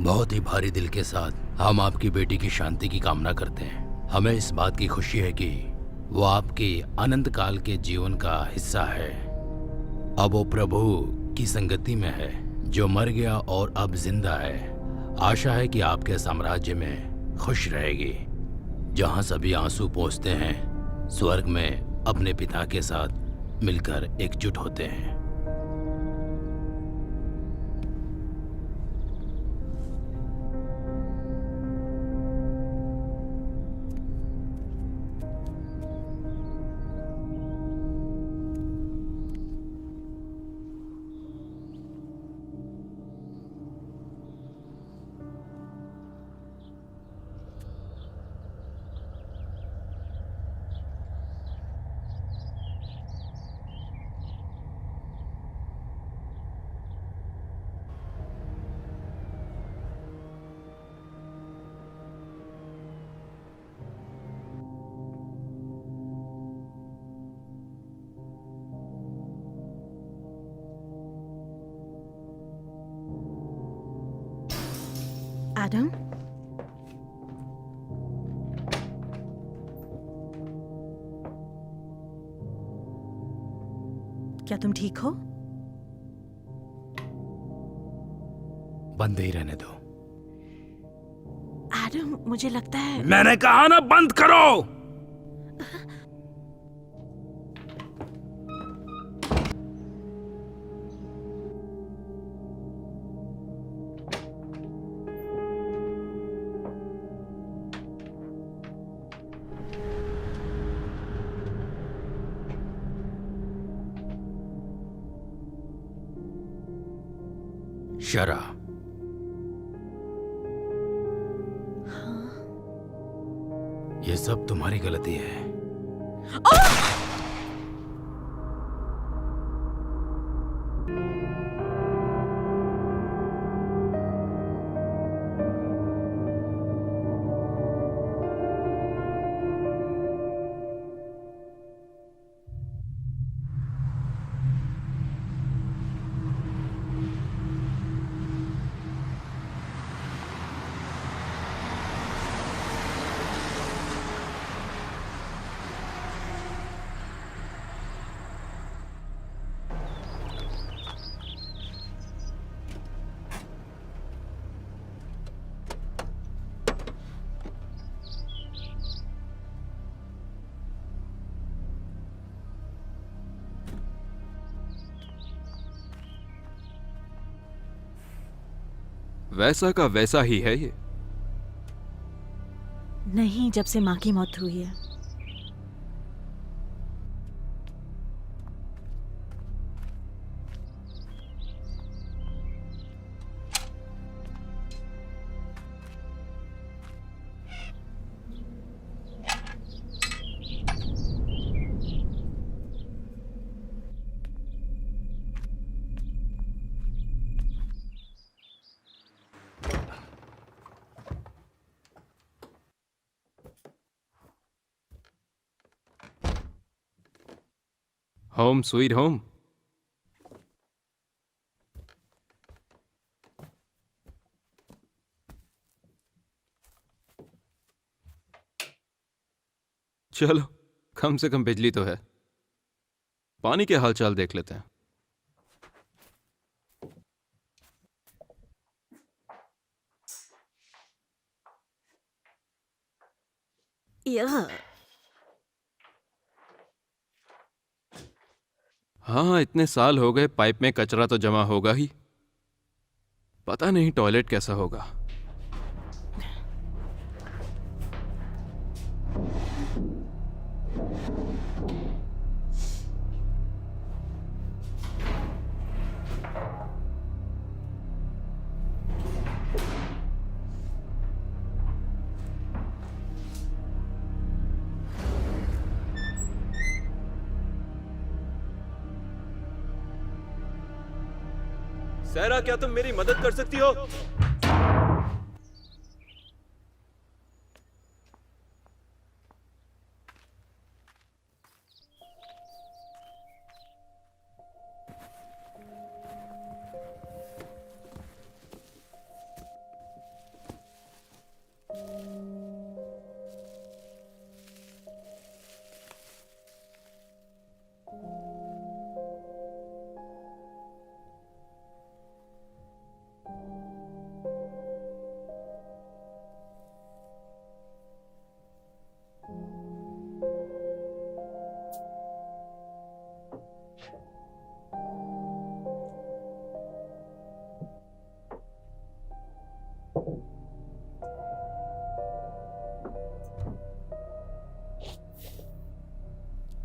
बहुत ही भारी दिल के साथ हम आपकी बेटी की शांति की कामना करते हैं। हमें इस बात की खुशी है कि वो आपके अनंत काल के जीवन का हिस्सा है। अब वो प्रभु की संगति में है, जो मर गया और अब जिंदा है। आशा है कि आपके साम्राज्य में खुश रहेगी, जहाँ सभी आंसू पोंछते हैं, स्वर्ग में अपने पिता के साथ मिलकर एकजुट होते हैं। एडम, क्या तुम ठीक हो? बंद ही रहने दो। एडम, मुझे लगता है मैंने कहा ना, बंद करो। शरा, ये सब तुम्हारी गलती है। वैसा का वैसा ही है ये। नहीं, जब से माँ की मौत हुई है। Home sweet home. चलो, कम से कम बिजली तो है। पानी के हालचाल देख लेते हैं। यह हाँ, इतने साल हो गए, पाइप में कचरा तो जमा होगा ही। पता नहीं टॉयलेट कैसा होगा। सैरा, क्या तुम मेरी मदद कर सकती हो?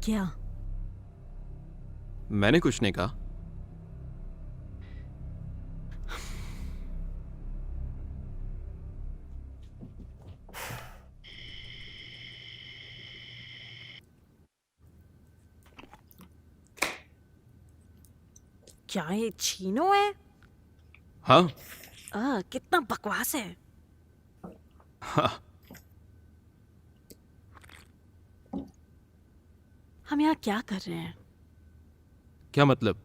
क्या? मैंने कुछ नहीं कहा। क्या ये छीनो है? हाँ कितना बकवास है। हाँ। हम यहाँ क्या कर रहे हैं? क्या मतलब?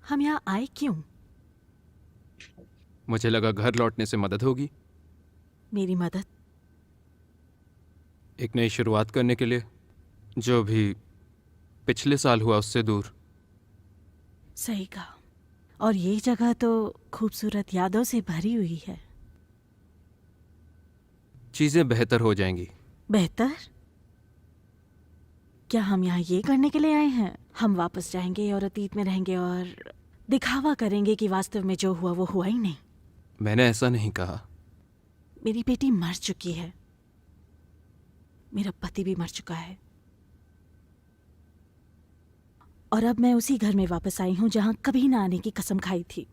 हम यहाँ आए क्यों? मुझे लगा घर लौटने से मदद होगी, मेरी मदद? एक नई शुरुआत करने के लिए, जो भी पिछले साल हुआ उससे दूर। सही कहा। और ये जगह तो खूबसूरत यादों से भरी हुई है। चीजें बेहतर हो जाएंगी। बेहतर? क्या हम यहाँ ये करने के लिए आए हैं? हम वापस जाएंगे और अतीत में रहेंगे और दिखावा करेंगे कि वास्तव में जो हुआ वो हुआ ही नहीं। मैंने ऐसा नहीं कहा। मेरी बेटी मर चुकी है, मेरा पति भी मर चुका है, और अब मैं उसी घर में वापस आई हूं जहां कभी ना आने की कसम खाई थी।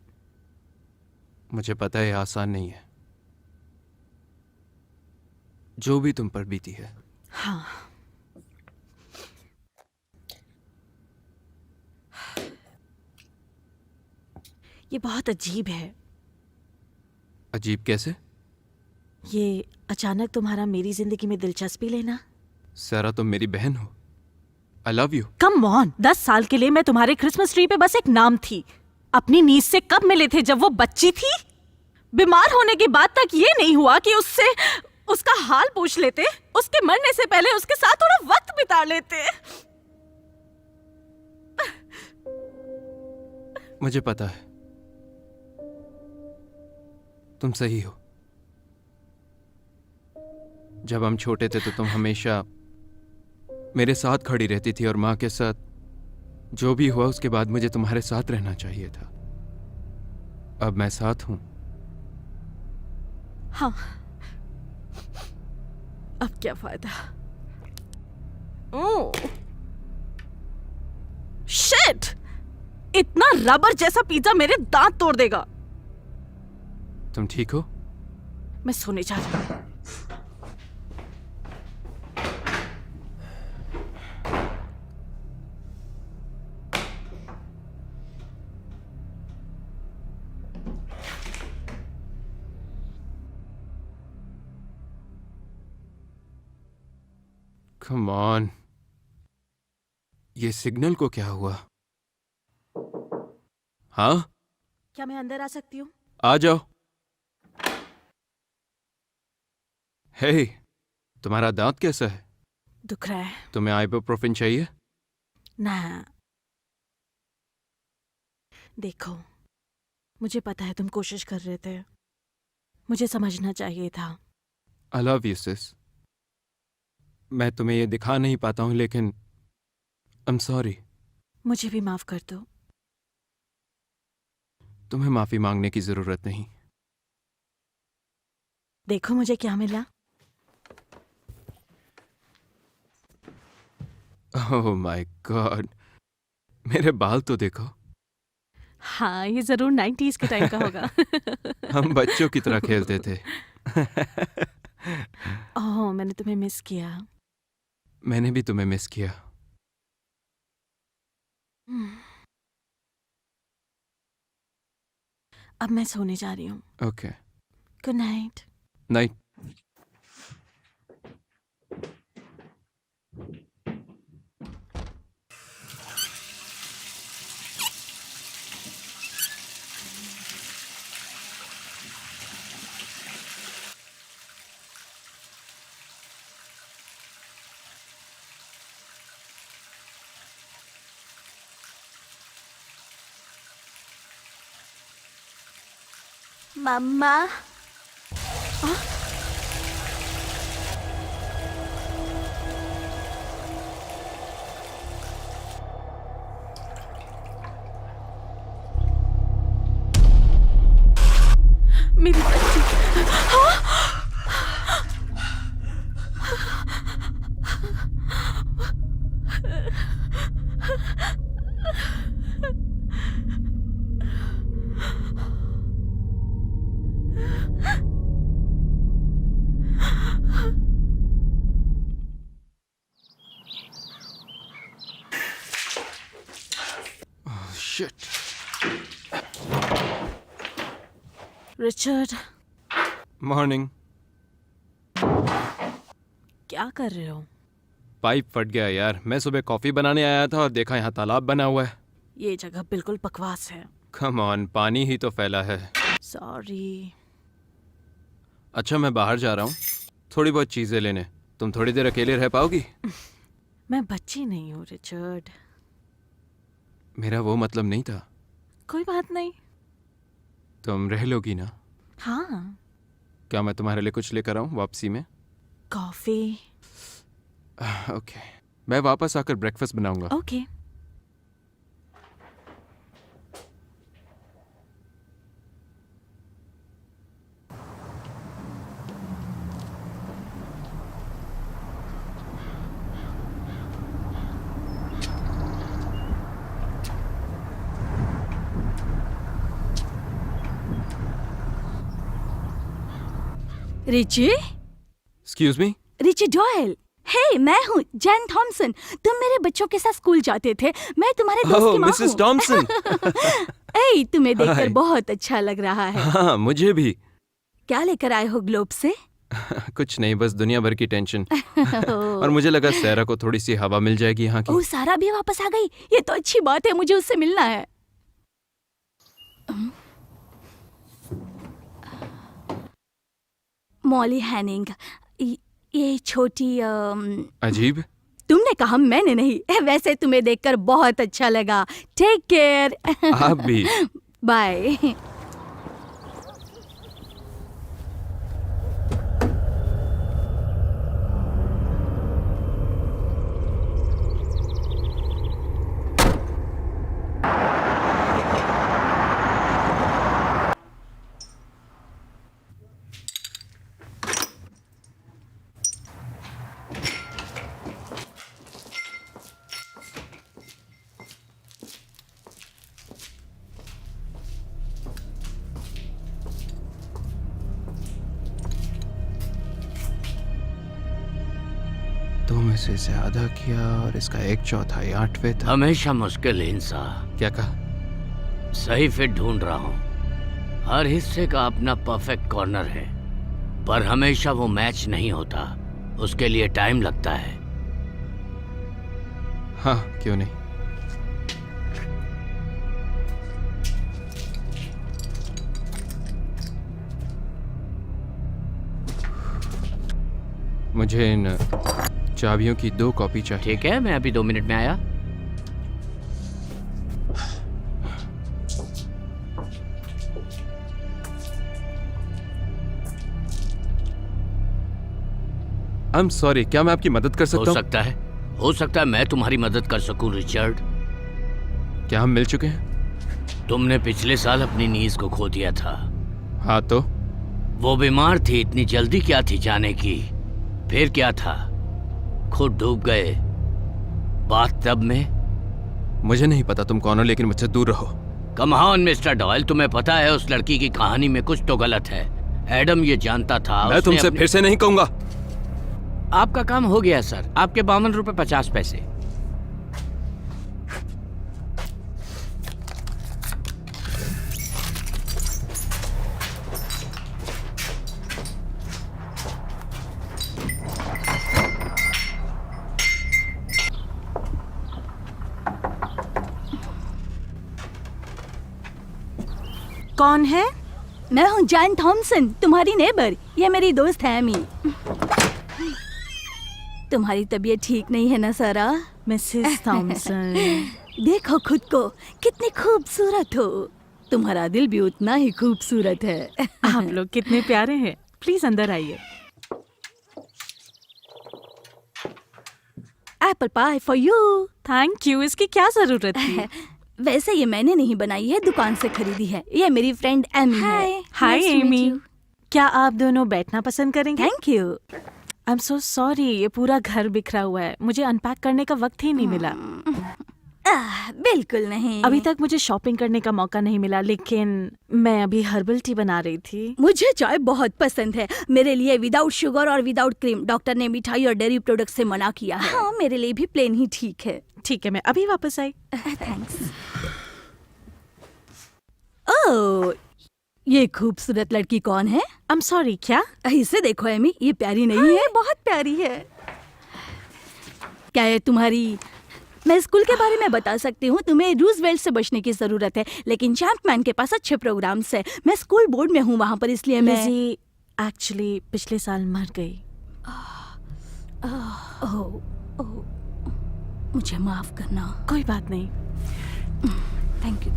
मुझे पता है आसान नहीं है, जो भी तुम पर बीती है। हाँ, ये बहुत अजीब है। अजीब कैसे? ये अचानक तुम्हारा मेरी जिंदगी में दिलचस्पी लेना। सारा तुम मेरी बहन हो। I love you. Come on, 10 साल के लिए मैं तुम्हारे क्रिसमस ट्री पे बस एक नाम थी। अपनी नीस से कब मिले थे? जब वो बच्ची थी। बीमार होने के बाद तक ये नहीं हुआ कि उससे उसका हाल पूछ लेते, उसके मरने से पहले उसके साथ थोड़ा वक्त बिता लेते। मुझे पता है तुम सही हो। जब हम छोटे थे तो तुम हमेशा मेरे साथ खड़ी रहती थी, और माँ के साथ जो भी हुआ उसके बाद मुझे तुम्हारे साथ रहना चाहिए था। अब मैं साथ हूं। हाँ, अब क्या फायदा? शिट! इतना रबर जैसा पिज्जा मेरे दांत तोड़ देगा। तुम ठीक हो? मैं सोने जा रही हूँ। कम ऑन, ये सिग्नल को क्या हुआ? हाँ, क्या मैं अंदर आ सकती हूँ? आ जाओ। हे, तुम्हारा दांत कैसा है? दुख रहा है तुम्हें आइबुप्रोफेन चाहिए? ना। देखो, मुझे पता है तुम कोशिश कर रहे थे, मुझे समझना चाहिए था। आई लव यू सिस। मैं तुम्हें ये दिखा नहीं पाता हूं, लेकिन आई एम सॉरी। मुझे भी माफ कर दो। तुम्हें माफी मांगने की जरूरत नहीं। देखो मुझे क्या मिला। ओह माय गॉड, मेरे बाल तो देखो। हाँ, ये जरूर 90s के टाइम का होगा। हम बच्चों की तरह खेलते थे। ओह, मैंने तुम्हें मिस किया। मैंने भी तुम्हें मिस किया। अब मैं सोने जा रही हूँ। Okay, good night. नाइट। मम्मा। मेरी बच्ची। शिट। Richard, morning. क्या कर रहे हो? पाइप फट गया यार। मैं सुबह कॉफी बनाने आया था और देखा यहाँ तालाब बना हुआ है। ये जगह बिल्कुल बकवास है। कम ऑन, पानी ही तो फैला है। सॉरी। अच्छा, मैं बाहर जा रहा हूँ थोड़ी बहुत चीजें लेने। तुम थोड़ी देर अकेले रह पाओगी? मैं बच्ची नहीं हूँ रिचर्ड। मेरा वो मतलब नहीं था। कोई बात नहीं। तुम रह लोगी ना? हाँ। क्या मैं तुम्हारे लिए कुछ लेकर आऊँ वापसी में? कॉफी। ओके, मैं वापस आकर ब्रेकफास्ट बनाऊंगा। Okay. Richie? Excuse me? Richie Doyle. Hey, मैं हूँ जैन थॉमसन। तुम मेरे बच्चों के साथ स्कूल जाते थे। मैं तुम्हारे दोस्त ओह, की माँ मिसेस हूँ। टॉमसन। ए, तुम्हें देखकर हाय। बहुत अच्छा लग रहा है। हाँ, मुझे भी। क्या लेकर आए हो ग्लोब से? कुछ नहीं, बस दुनिया भर की टेंशन। और मुझे लगा सैरा को थोड़ी सी हवा मिल जाएगी यहाँ की। ओह, सारा भी वापस आ गई। ये तो अच्छी बात है, मुझे उससे मिलना है। Molly Hennig. ये छोटी अजीब। तुमने कहा, मैंने नहीं। वैसे तुम्हें देखकर बहुत अच्छा लगा। Take care. आप भी। बाय। तुम इसे ज्यादा किया और इसका 1/4 8वें था। हमेशा मुश्किल इंसान। क्या कहा? सही फिट ढूंढ रहा हूँ। हर हिस्से का अपना परफेक्ट कॉर्नर है, पर हमेशा वो मैच नहीं होता। उसके लिए टाइम लगता है। हाँ, क्यों नहीं। मुझे इन चाबियों की 2 कॉपी चाहिए। ठीक है, मैं अभी 2 मिनट में आया। आई एम सॉरी, क्या मैं आपकी मदद कर सकता हूँ? हो सकता है मैं तुम्हारी मदद कर सकूं रिचर्ड। क्या हम मिल चुके हैं? तुमने पिछले साल अपनी नीज को खो दिया था। हाँ तो? वो बीमार थी, इतनी जल्दी क्या थी जाने की? फिर क्या था? खुद डूब गए बाथटब में। मुझे नहीं पता तुम कौन हो, लेकिन मुझसे दूर रहो। कम ऑन मिस्टर डॉयल, तुम्हें पता है उस लड़की की कहानी में कुछ तो गलत है। एडम ये जानता था। मैं तुमसे फिर से नहीं कहूंगा। आपका काम हो गया सर। आपके 52 रुपए 50 पैसे। कौन है? मैं हूँ जैन थॉमसन, तुम्हारी नेबर। ये मेरी दोस्त है एमी। तुम्हारी तबीयत ठीक नहीं है ना सारा? Mrs Thomson. देखो खुद को, कितनी खूबसूरत हो। तुम्हारा दिल भी उतना ही खूबसूरत है। आप लोग कितने प्यारे हैं। प्लीज अंदर आइए। Apple pie for you. Thank you. इसकी क्या जरूरत थी? वैसे ये मैंने नहीं बनाई है, दुकान से खरीदी है। ये मेरी फ्रेंड एमी है। हाय एमी। क्या आप दोनों बैठना पसंद करेंगे? Thank you. I am so sorry, ये पूरा घर बिखरा हुआ है। मुझे अनपैक करने का वक्त ही नहीं मिला। बिल्कुल नहीं। अभी तक मुझे शॉपिंग करने का मौका नहीं मिला, लेकिन मैं अभी हर्बल टी बना रही थी। मुझे चाय बहुत पसंद है। मेरे लिए विदाउट शुगर और विदाउट क्रीम। डॉक्टर ने मिठाई और डेयरी प्रोडक्ट से मना किया है। हाँ, मेरे लिए भी प्लेन ही ठीक है। ठीक है, मैं अभी वापस आई। थैंक्स। ओह, ये खूबसूरत लड़की कौन है? आई एम सॉरी, क्या? इसे देखो एमी, ये प्यारी नहीं है? बहुत प्यारी है। क्या है तुम्हारी? मैं स्कूल के बारे में बता सकती हूँ। तुम्हें रूजवेल्ट से बचने की जरूरत है, लेकिन चैंपमैन के पास अच्छे प्रोग्राम्स है। मैं स्कूल बोर्ड में हूँ वहाँ पर, इसलिए मैं लिज़ी एक्चुअली पिछले साल मर गई। ओह, ओह, मुझे माफ करना। कोई बात नहीं। Thank you.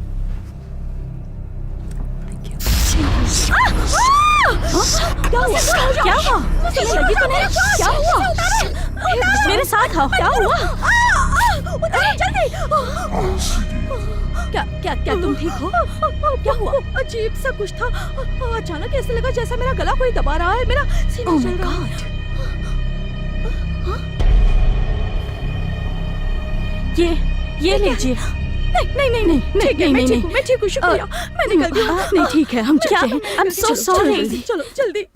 क्या हुआ? क्या हुआ? तुम्हें लगी तो नहीं? क्या हुआ? मेरे साथ आओ। क्या हुआ? जल्दी! क्या क्या क्या तुम ठीक हो? क्या हुआ? अजीब सा कुछ था। अचानक ऐसे लगा जैसा मेरा गला कोई दबा रहा है। मेरा सीना चल रहा है। ये लीजिए। नहीं, ठीक है, मैं ठीक हूँ, शुक्रिया। मैं निकलती हूँ। नहीं, ठीक है, हम चलते हैं। I'm so sorry. चलो जल्दी।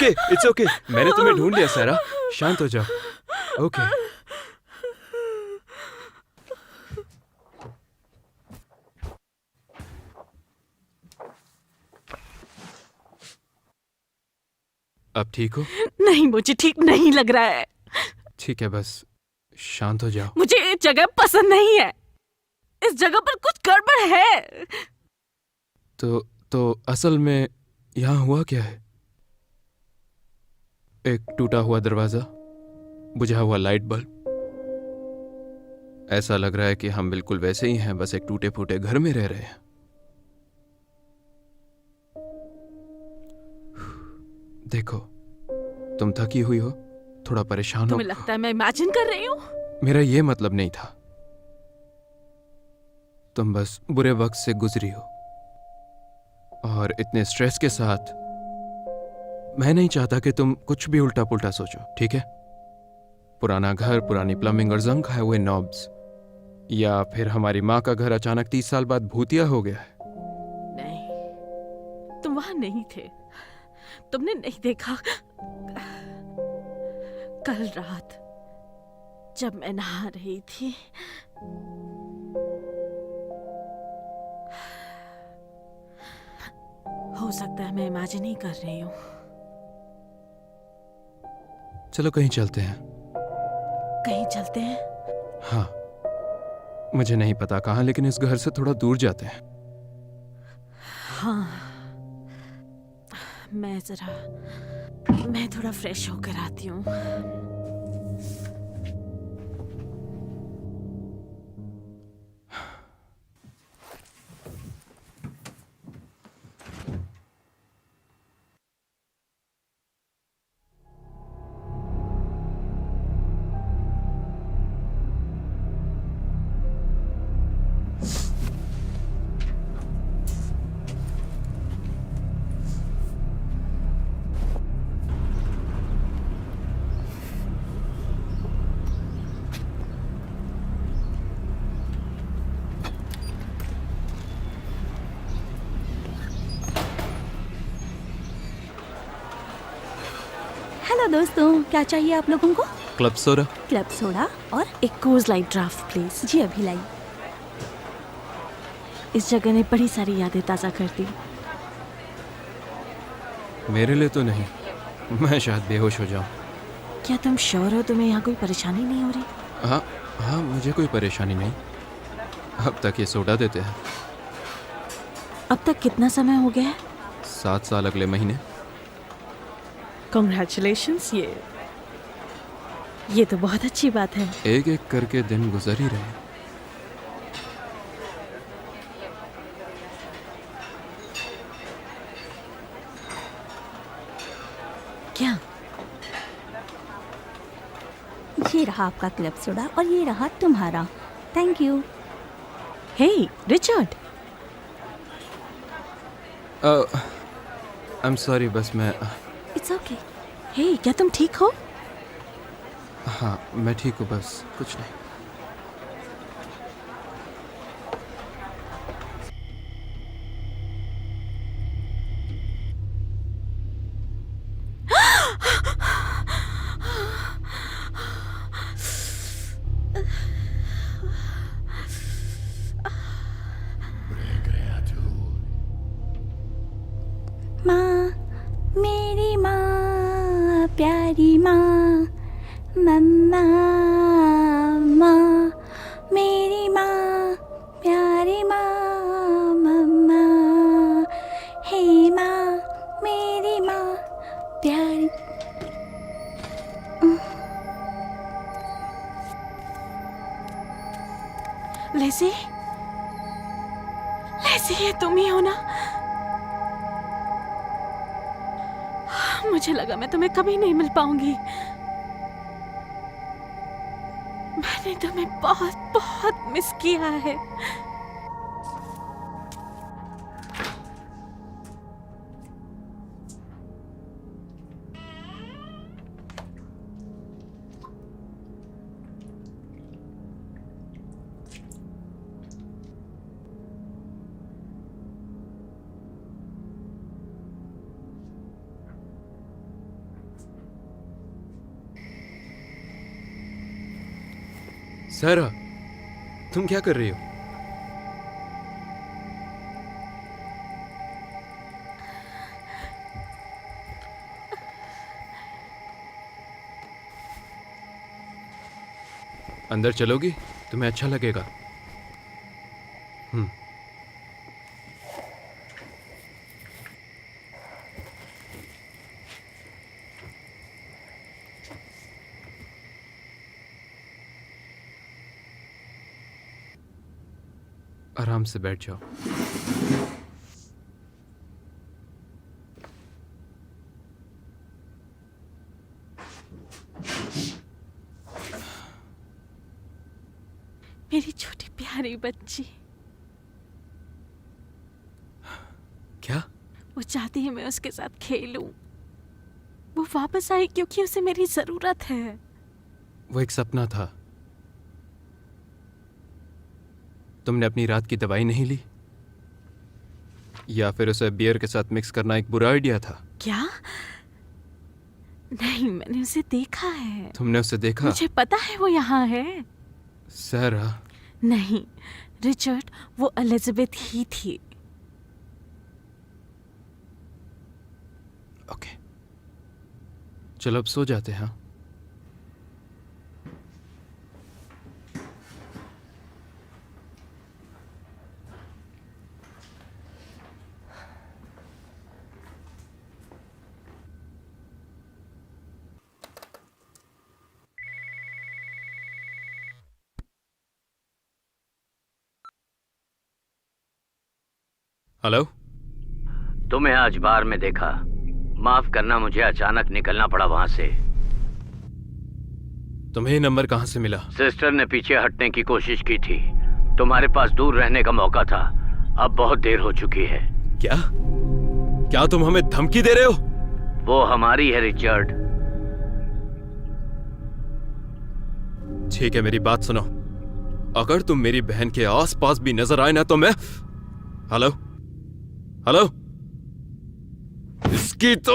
It's okay. मैंने तुम्हें ढूंढ लिया सारा। शांत हो जाओ। ओके। अब ठीक हो? नहीं, मुझे ठीक नहीं लग रहा है। ठीक है, बस शांत हो जाओ। मुझे ये जगह पसंद नहीं है। इस जगह पर कुछ गड़बड़ है। तो असल में यहाँ हुआ क्या है? एक टूटा हुआ दरवाजा, बुझा हुआ लाइट बल्ब। ऐसा लग रहा है कि हम बिल्कुल वैसे ही हैं, बस एक टूटे फूटे घर में रह रहे हैं। देखो, तुम थकी हुई हो, थोड़ा परेशान हो। तुम्हें लगता है मैं इमेजिन कर रही हूँ? मेरा ये मतलब नहीं था। तुम बस बुरे वक्त से गुजरी हो, और इतने स्ट्रेस के साथ मैं नहीं चाहता कि तुम कुछ भी उल्टा पुल्टा सोचो, ठीक है? पुराना घर, पुरानी प्लम्बिंग और जंग खाए हुए नॉब्स, या फिर हमारी माँ का घर अचानक 30 साल बाद भूतिया हो गया है। नहीं, तुम वहां नहीं थे। तुमने नहीं देखा कल रात जब मैं नहा रही थी, हो सकता है मैं इमेजिन ही कर रही हूँ। चलो कहीं चलते हैं। कहीं चलते हैं? हाँ, मुझे नहीं पता कहाँ, लेकिन इस घर से थोड़ा दूर जाते हैं। हाँ, मैं थोड़ा फ्रेश होकर आती हूँ। हेलो दोस्तों, क्या चाहिए आप लोगों को? Club soda. क्लब सोडा और एक कोर्स लाइट ड्राफ्ट प्लीज। जी अभी लाई। इस जगह ने बड़ी सारी यादें ताज़ा कर दी। मेरे लिए तो नहीं, मैं शायद बेहोश हो जाऊं। क्या तुम श्योर हो तुम्हें यहाँ कोई परेशानी नहीं हो रही? हाँ हाँ, मुझे कोई परेशानी नहीं। अब तक ये सोडा देते हैं। अब तक कितना समय हो गया है? 7 साल अगले महीने। कॉन्ग्रेचुलेशंस। ये तो बहुत अच्छी बात है। एक एक करके दिन गुजर ही रहे। क्या? ये रहा आपका क्लब सोडा और ये रहा तुम्हारा। Thank you. Hey Richard. I am sorry, बस मैं। It's okay. हे क्या तुम ठीक हो? हाँ मैं ठीक हूँ, बस कुछ नहीं। माँ, मेरी माँ, प्यारी माँ, मम्मा, माँ, मेरी माँ, प्यारी माँ, मम्मा, हे माँ, मेरी माँ, प्यारी। लेसी, लेसी, ये तुम ही हो ना? मुझे लगा मैं तुम्हें कभी नहीं मिल पाऊंगी। मैंने तुम्हें बहुत बहुत मिस किया है। सारा, तुम क्या कर रही हो? अंदर चलोगी? तुम्हें अच्छा लगेगा। आराम से बैठ जाओ। मेरी छोटी प्यारी बच्ची। क्या? वो चाहती है मैं उसके साथ खेलूं। वो वापस आई क्योंकि उसे मेरी जरूरत है। वो एक सपना था। तुमने अपनी रात की दवाई नहीं ली? या फिर उसे बियर के साथ मिक्स करना एक बुरा आइडिया था? क्या? नहीं, मैंने उसे देखा है। तुमने उसे देखा? मुझे पता है वो यहाँ है। सारा। नहीं रिचर्ड, वो एलिजाबेथ ही थी। ओके, चलो अब सो जाते हैं। हेलो। तुम्हें आज बार में देखा। माफ करना, मुझे अचानक निकलना पड़ा वहां से। तुम्हें ये नंबर कहां से मिला? सिस्टर ने पीछे हटने की कोशिश की थी। तुम्हारे पास दूर रहने का मौका था। अब बहुत देर हो चुकी है। क्या? क्या तुम हमें धमकी दे रहे हो? वो हमारी है रिचर्ड। ठीक है, मेरी बात सुनो। अगर तुम मेरी बहन के आसपास भी नजर आए ना तो मैं। हेलो हेलो, इसकी तो।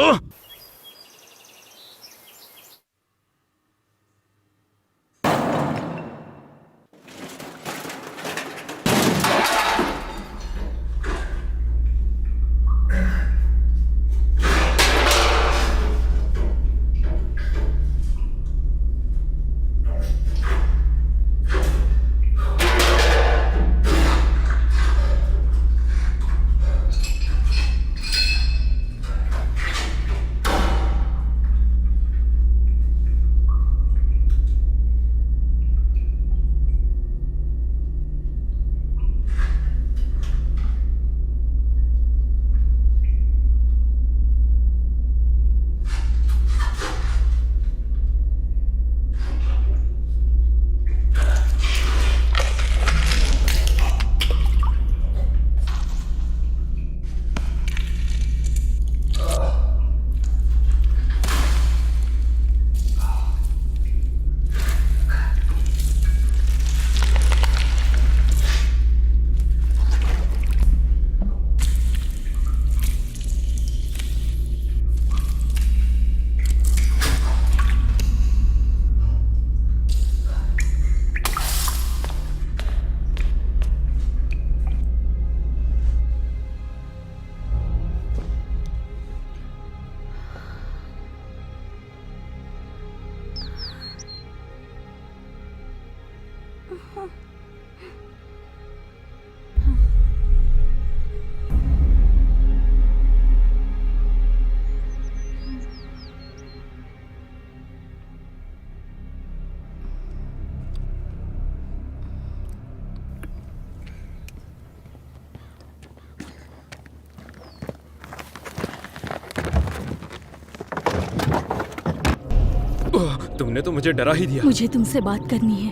तुमने तो मुझे डरा ही दिया। मुझे तुमसे बात करनी है।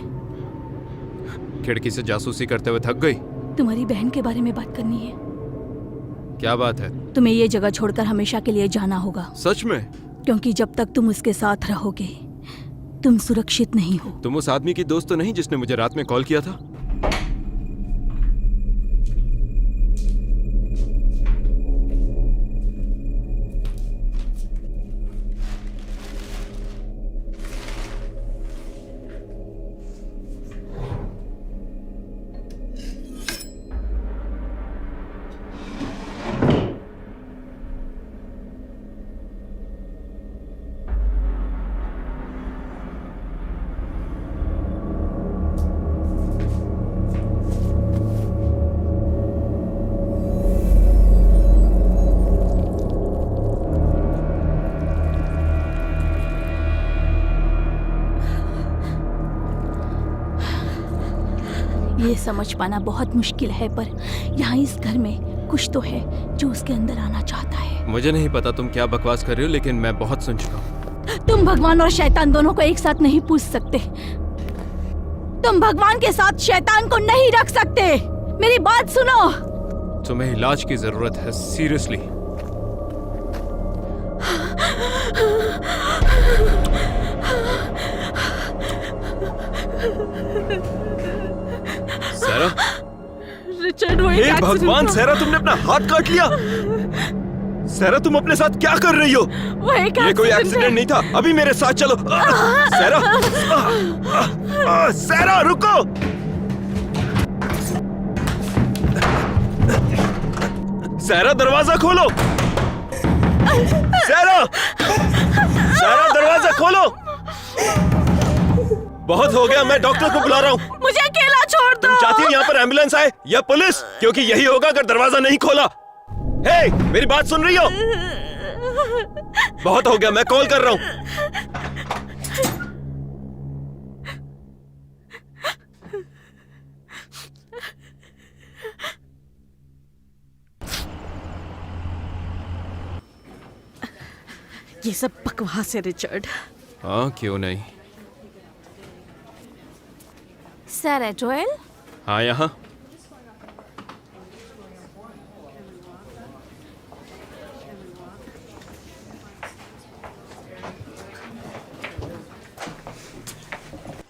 खिड़की से जासूसी करते हुए थक गई? तुम्हारी बहन के बारे में बात करनी है। क्या बात है? तुम्हें ये जगह छोड़कर हमेशा के लिए जाना होगा। सच में? क्योंकि जब तक तुम उसके साथ रहोगे तुम सुरक्षित नहीं हो। तुम उस आदमी की दोस्त तो नहीं जिसने मुझे रात में कॉल किया था? ये समझ पाना बहुत मुश्किल है, पर यहाँ इस घर में कुछ तो है जो उसके अंदर आना चाहता है। मुझे नहीं पता तुम क्या बकवास कर रहे हो, लेकिन मैं बहुत सुन चुका हूँ। तुम भगवान और शैतान दोनों को एक साथ नहीं पूछ सकते। तुम भगवान के साथ शैतान को नहीं रख सकते। मेरी बात सुनो। तुम्हें इलाज की जरूरत है, सीरियसली। सैरा? रिचर्ड, वो एक हे accident भगवान, था। सैरा तुमने अपना हाथ काट लिया। सैरा तुम अपने साथ क्या कर रही हो? वो एक ये कोई accident एक्सीडेंट है। नहीं था। अभी मेरे साथ चलो। सैरा, सैरा रुको। सैरा दरवाजा खोलो। सैरा, सैरा दरवाजा खोलो। बहुत हो गया, मैं डॉक्टर को बुला रहा हूँ। मुझे अकेला छोड़ दो। तुम चाहती हो यहाँ पर एम्बुलेंस आए या पुलिस? क्योंकि यही होगा अगर दरवाजा नहीं खोला। हे, मेरी बात सुन रही हो? बहुत हो गया, मैं कॉल कर रहा हूँ। ये सब बकवास है रिचर्ड। हाँ, क्यों नहीं। सैरा जोएल, हाँ, यहाँ।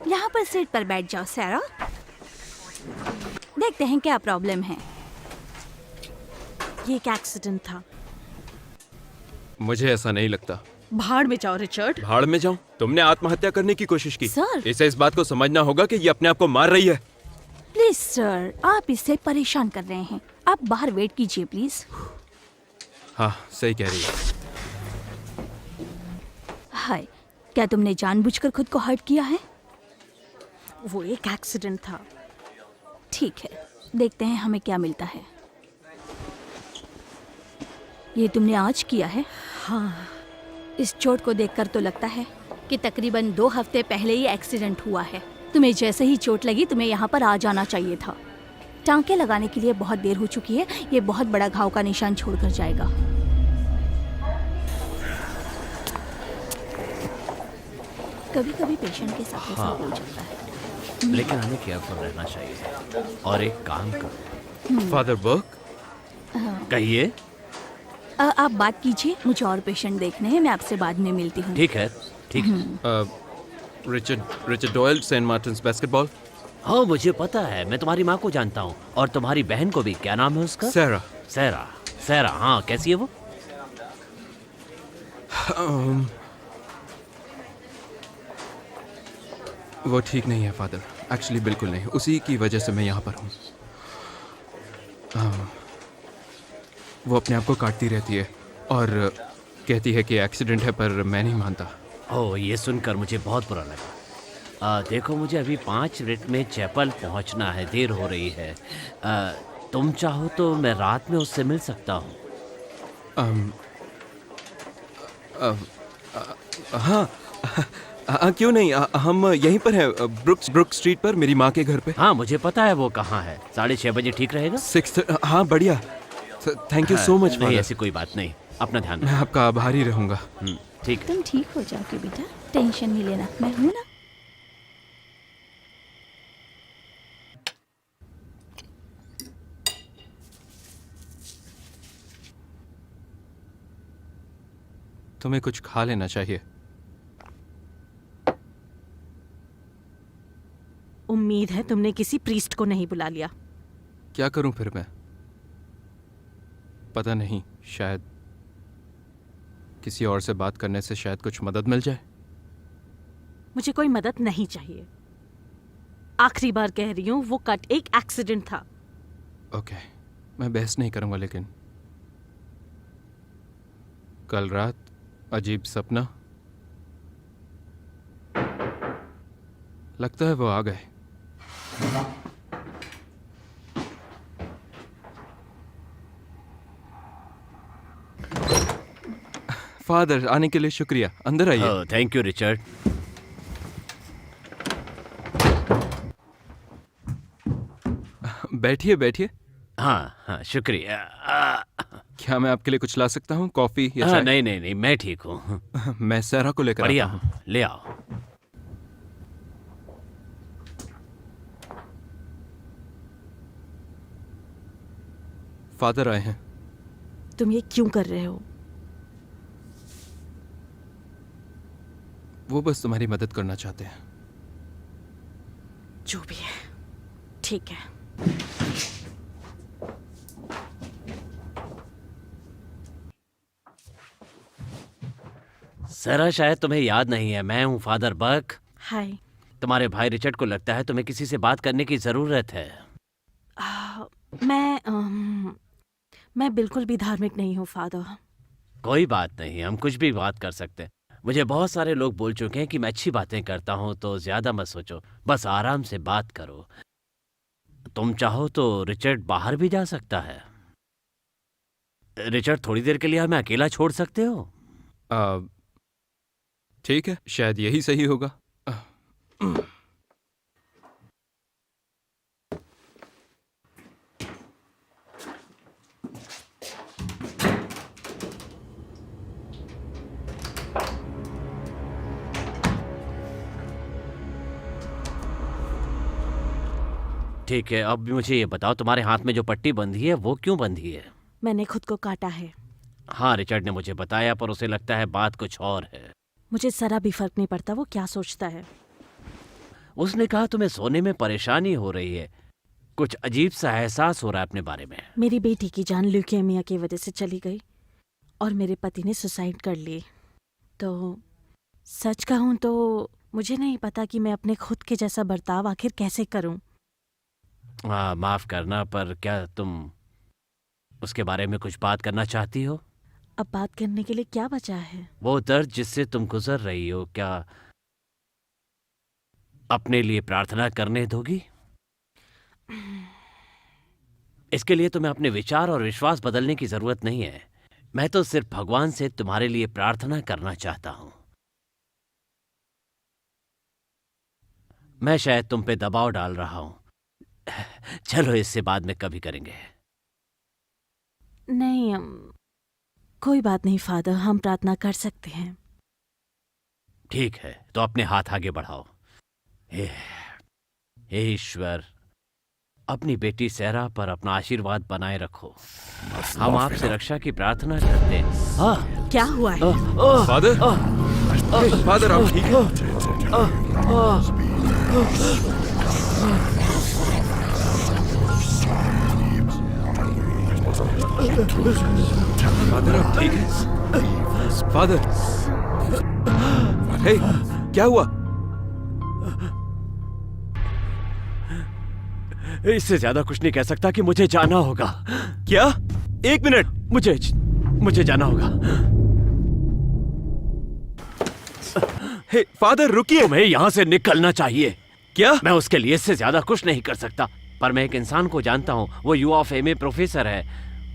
यहाँ पर सीट पर बैठ जाओ सैरा। देखते हैं क्या प्रॉब्लम है। ये एक एक्सीडेंट था। मुझे ऐसा नहीं लगता। भाड़ में जाओ रिचर्ड। भाड़ में जाऊं? तुमने आत्महत्या करने की कोशिश की। सर। इसे इस बात को समझना होगा कि ये अपने आप को मार रही है। प्लीज सर, आप इससे परेशान कर रहे हैं। आप बाहर वेट कीजिए प्लीज। हाँ, सही कह रही है। हाय, क्या तुमने जानबूझकर खुद को हर्ट किया है? वो एक एक्सीडेंट था। ठीक है, देखते हैं हमें क्या मिलता है। ये तुमने आज किया है? हाँ। इस चोट को देखकर तो लगता है कि तकरीबन 2 हफ्ते पहले ही एक्सीडेंट हुआ है। तुम्हें जैसे ही चोट लगी तुम्हें यहाँ पर आ जाना चाहिए था। टांके लगाने के लिए बहुत देर हो चुकी है। ये बहुत बड़ा घाव का निशान छोड़कर जाएगा। कभी कभी पेशेंट के साथ ऐसा हो जाता है। लेकिन हमें केयरफुल रहना चाहिए। और एक काम करो। फादर बर्क, कहिए। आप बात कीजिए, मुझे और पेशेंट देखने हैं। मैं आपसे बाद में मिलती हूँ। ठीक है, ठीक है। Richard Doyle, Saint Martin's basketball. हाँ, मुझे पता है। मैं तुम्हारी माँ को जानता हूँ और तुम्हारी बहन को भी। क्या नाम है उसका? सैरा। सैरा। सैरा, हाँ। कैसी है वो? वो ठीक नहीं है फादर। एक्चुअली बिल्कुल नहीं। उसी की वजह से मैं यहाँ पर हूँ। वो अपने आप को काटती रहती है और कहती है कि एक्सीडेंट है, पर मैं नहीं मानता। ओह, ये सुनकर मुझे बहुत बुरा लगा। देखो मुझे अभी 5 मिनट में चैपल पहुंचना है, देर हो रही है। तुम चाहो तो मैं रात में उससे मिल सकता हूँ। हाँ क्यों नहीं, हम यहीं पर हैं, ब्रुक स्ट्रीट पर, मेरी माँ के घर पे। हाँ मुझे पता है वो कहाँ है। 6:30 बजे ठीक रहेगा? 6। हाँ बढ़िया, थैंक यू सो मच। नहीं ऐसी कोई बात नहीं, अपना ध्यान मैं आपका आभारी रहूंगा। ठीक है। तुम ठीक हो जाओगे बेटा, टेंशन नहीं लेना, मैं हूं ना। तुम्हें कुछ खा लेना चाहिए। उम्मीद है तुमने किसी प्रीस्ट को नहीं बुला लिया। क्या करूं फिर मैं? पता नहीं, शायद किसी और से बात करने से शायद कुछ मदद मिल जाए। मुझे कोई मदद नहीं चाहिए। आखिरी बार कह रही हूँ, वो कट एक एक्सीडेंट था। ओके, मैं बहस नहीं करूंगा, लेकिन कल रात अजीब सपना, लगता है वो आ गए। फादर, आने के लिए शुक्रिया, अंदर आइए। Thank you Richard. बैठिए बैठिए। हाँ हाँ शुक्रिया। क्या मैं आपके लिए कुछ ला सकता हूँ, कॉफी या हाँ, चाय? नहीं नहीं नहीं, मैं ठीक हूँ। मैं सहरा को लेकर बढ़िया, आता हूँ। ले आओ। फादर आए हैं। तुम ये क्यों कर रहे हो? वो बस तुम्हारी मदद करना चाहते हैं। जो भी है, ठीक है। सरा शायद तुम्हें याद नहीं है, मैं हूँ फादर बक। हाय। तुम्हारे भाई रिचर्ड को लगता है तुम्हें किसी से बात करने की जरूरत है। मैं बिल्कुल भी धार्मिक नहीं हूँ फादर। कोई बात नहीं, हम कुछ भी बात कर सकते हैं। मुझे बहुत सारे लोग बोल चुके हैं कि मैं अच्छी बातें करता हूँ, तो ज्यादा मत सोचो, बस आराम से बात करो। तुम चाहो तो रिचर्ड बाहर भी जा सकता है। रिचर्ड, थोड़ी देर के लिए हमें अकेला छोड़ सकते हो? ठीक है, शायद यही सही होगा। ठीक है, अब मुझे ये बताओ, तुम्हारे हाथ में जो पट्टी बंधी है वो क्यों बंधी है? मैंने खुद को काटा है। हाँ, रिचर्ड ने मुझे बताया, पर उसे लगता है बात कुछ और है। मुझे जरा भी फर्क नहीं पड़ता वो क्या सोचता है। उसने कहा तुम्हें सोने में परेशानी हो रही है, कुछ अजीब सा एहसास हो रहा है अपने बारे में। मेरी बेटी की जान ल्यूकेमिया की वजह से चली गई और मेरे पति ने सुसाइड कर ली। तो सच कहूँ तो मुझे नहीं पता कि मैं अपने खुद के जैसा बर्ताव आखिर कैसे करूं। माफ करना, पर क्या तुम उसके बारे में कुछ बात करना चाहती हो? अब बात करने के लिए क्या बचा है? वो दर्द जिससे तुम गुजर रही हो, क्या अपने लिए प्रार्थना करने दोगी? इसके लिए तुम्हें अपने विचार और विश्वास बदलने की जरूरत नहीं है। मैं तो सिर्फ भगवान से तुम्हारे लिए प्रार्थना करना चाहता हूं। मैं शायद तुम पे दबाव डाल रहा हूं। चलो, इससे बाद में कभी करेंगे। नहीं, कोई बात नहीं फादर, हम प्रार्थना कर सकते हैं। ठीक है, तो अपने हाथ आगे बढ़ाओ। हे ईश्वर, अपनी बेटी सहरा पर अपना आशीर्वाद बनाए रखो। हम आपसे रक्षा की प्रार्थना करते हैं। क्या हुआ है? फादर, फादर आप ठीक हैं? फादर आप ठीक हैं? फादर, हे, क्या हुआ? इससे ज्यादा कुछ नहीं कह सकता कि मुझे जाना होगा। क्या? 1 मिनट, मुझे जाना होगा। हे फादर रुकिए। तुम्हें यहाँ से निकलना चाहिए। क्या? मैं उसके लिए इससे ज्यादा कुछ नहीं कर सकता, पर मैं एक इंसान को जानता हूँ। वो UofA प्रोफेसर है।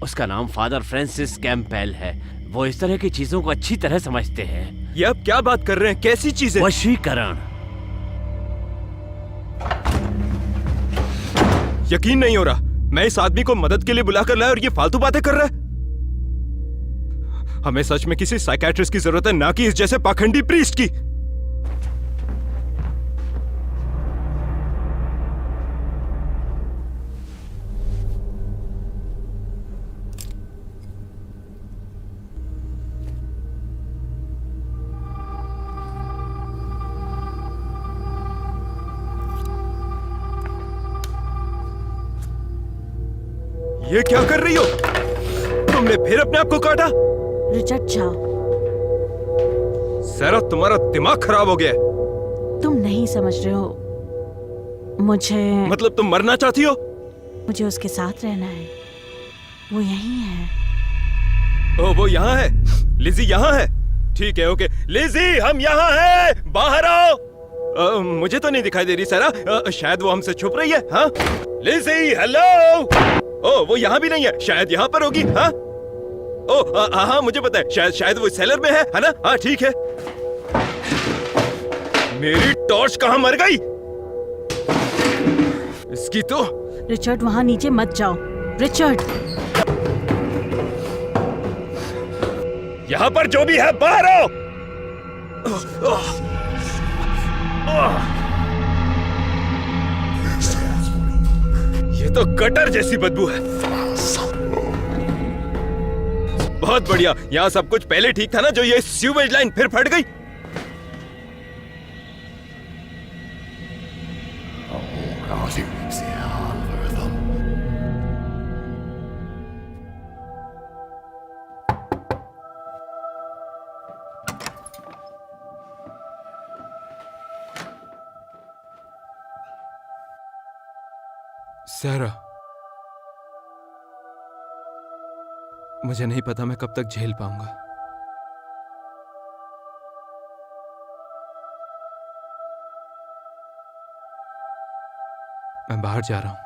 उसका नाम फादर फ्रांसिस कैंपबेल है। वो इस तरह की चीजों को अच्छी तरह समझते हैं। ये आप क्या बात कर रहे हैं? कैसी चीजें? वशीकरण। यकीन नहीं हो रहा। मैं इस आदमी को मदद के लिए बुलाकर लाया और ये फालतू बातें कर रहा है। हमें सच में किसी साइकियाट्रिस्ट की जरूरत है, ना कि इस जैसे पाखंडी प्रीस्ट की। ये क्या कर रही हो? तुमने फिर अपने आप को काटा? रिचर्ड जाओ। सैरा, तुम्हारा दिमाग खराब हो गया है। तुम नहीं समझ रहे हो। मतलब तुम मरना चाहती हो? मुझे उसके साथ रहना है। वो यहीं है। ओ, वो यहाँ है। लिजी यहाँ है। ठीक है, ओके। लिजी, हम यहाँ हैं, बाहर आओ। मुझे तो नहीं दिखाई दे रही सैरा। शायद वो हमसे छुप रही है। हाँ लिजी, हेलो। ओ, वो यहाँ भी नहीं है। शायद यहाँ पर होगी। हाँ, ओ हाँ, मुझे पता है। शायद वो सेलर में है ना? हाँ ठीक है। मेरी टॉर्च कहाँ मर गई? इसकी तो। रिचर्ड, वहां नीचे मत जाओ। रिचर्ड, यहाँ पर जो भी है बाहर आओ। ये तो गटर जैसी बदबू है। बहुत बढ़िया। यहाँ सब कुछ पहले ठीक था ना? जो ये सीवेज लाइन फिर फट गई। सैरा, मुझे नहीं पता मैं कब तक झेल पाऊंगा। मैं बाहर जा रहा हूं।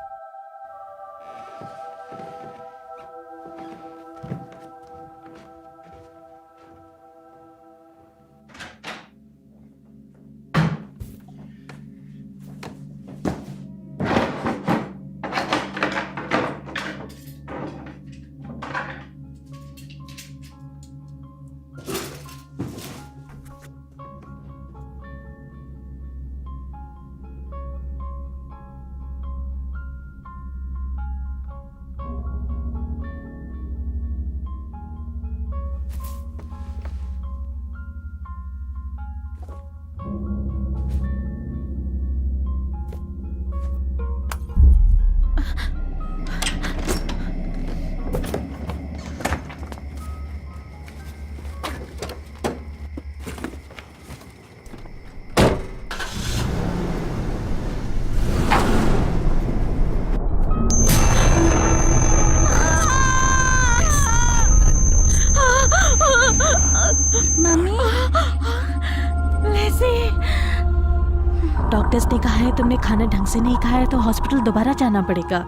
डॉक्टर्स ने कहा है तुमने खाना ढंग से नहीं खाया है तो हॉस्पिटल दोबारा जाना पड़ेगा।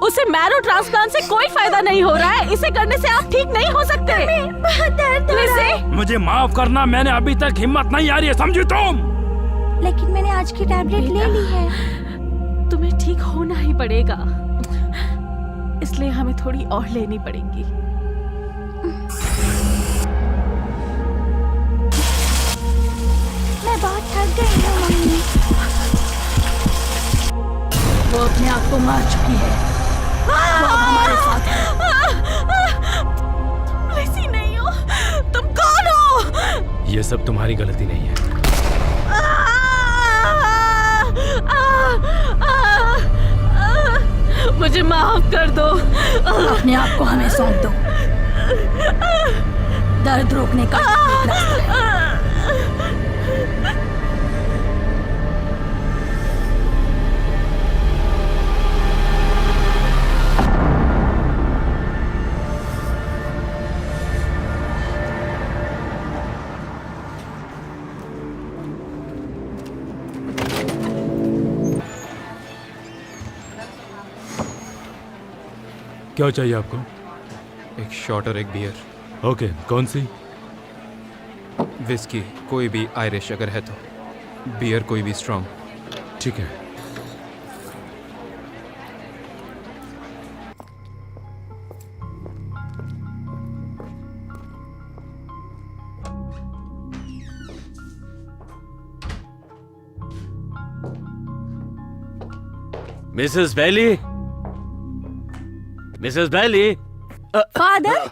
उसे मैरो ट्रांसप्लांट से कोई फायदा नहीं हो रहा है। इसे करने से आप ठीक नहीं हो सकते। बहुत दर्द हो रहा है। मुझे माफ करना, मैंने अभी तक हिम्मत नहीं आ रही है, समझी तुम? लेकिन मैंने आज की टैबलेट ले ली है। तुम्हें ठीक होना ही पड़ेगा, इसलिए हमें थोड़ी और लेनी पड़ेगी। मैं बहुत थक गई हूँ मम्मी। वो अपने आप को मार चुकी है। वो अब हमारे साथ है। ऐसी नहीं हो। तुम कौन हो? ये सब तुम्हारी गलती नहीं है। मुझे माफ कर दो। अपने आप को हमें सौंप दो। दर्द रोकने का एक रास्ता है। क्या चाहिए आपको? एक शॉट और एक बियर। ओके, कौन सी? विस्की कोई भी आयरिश अगर है तो, बियर कोई भी स्ट्रॉन्ग। ठीक है। मिसेस बैली, मिसेस बैली। फादर,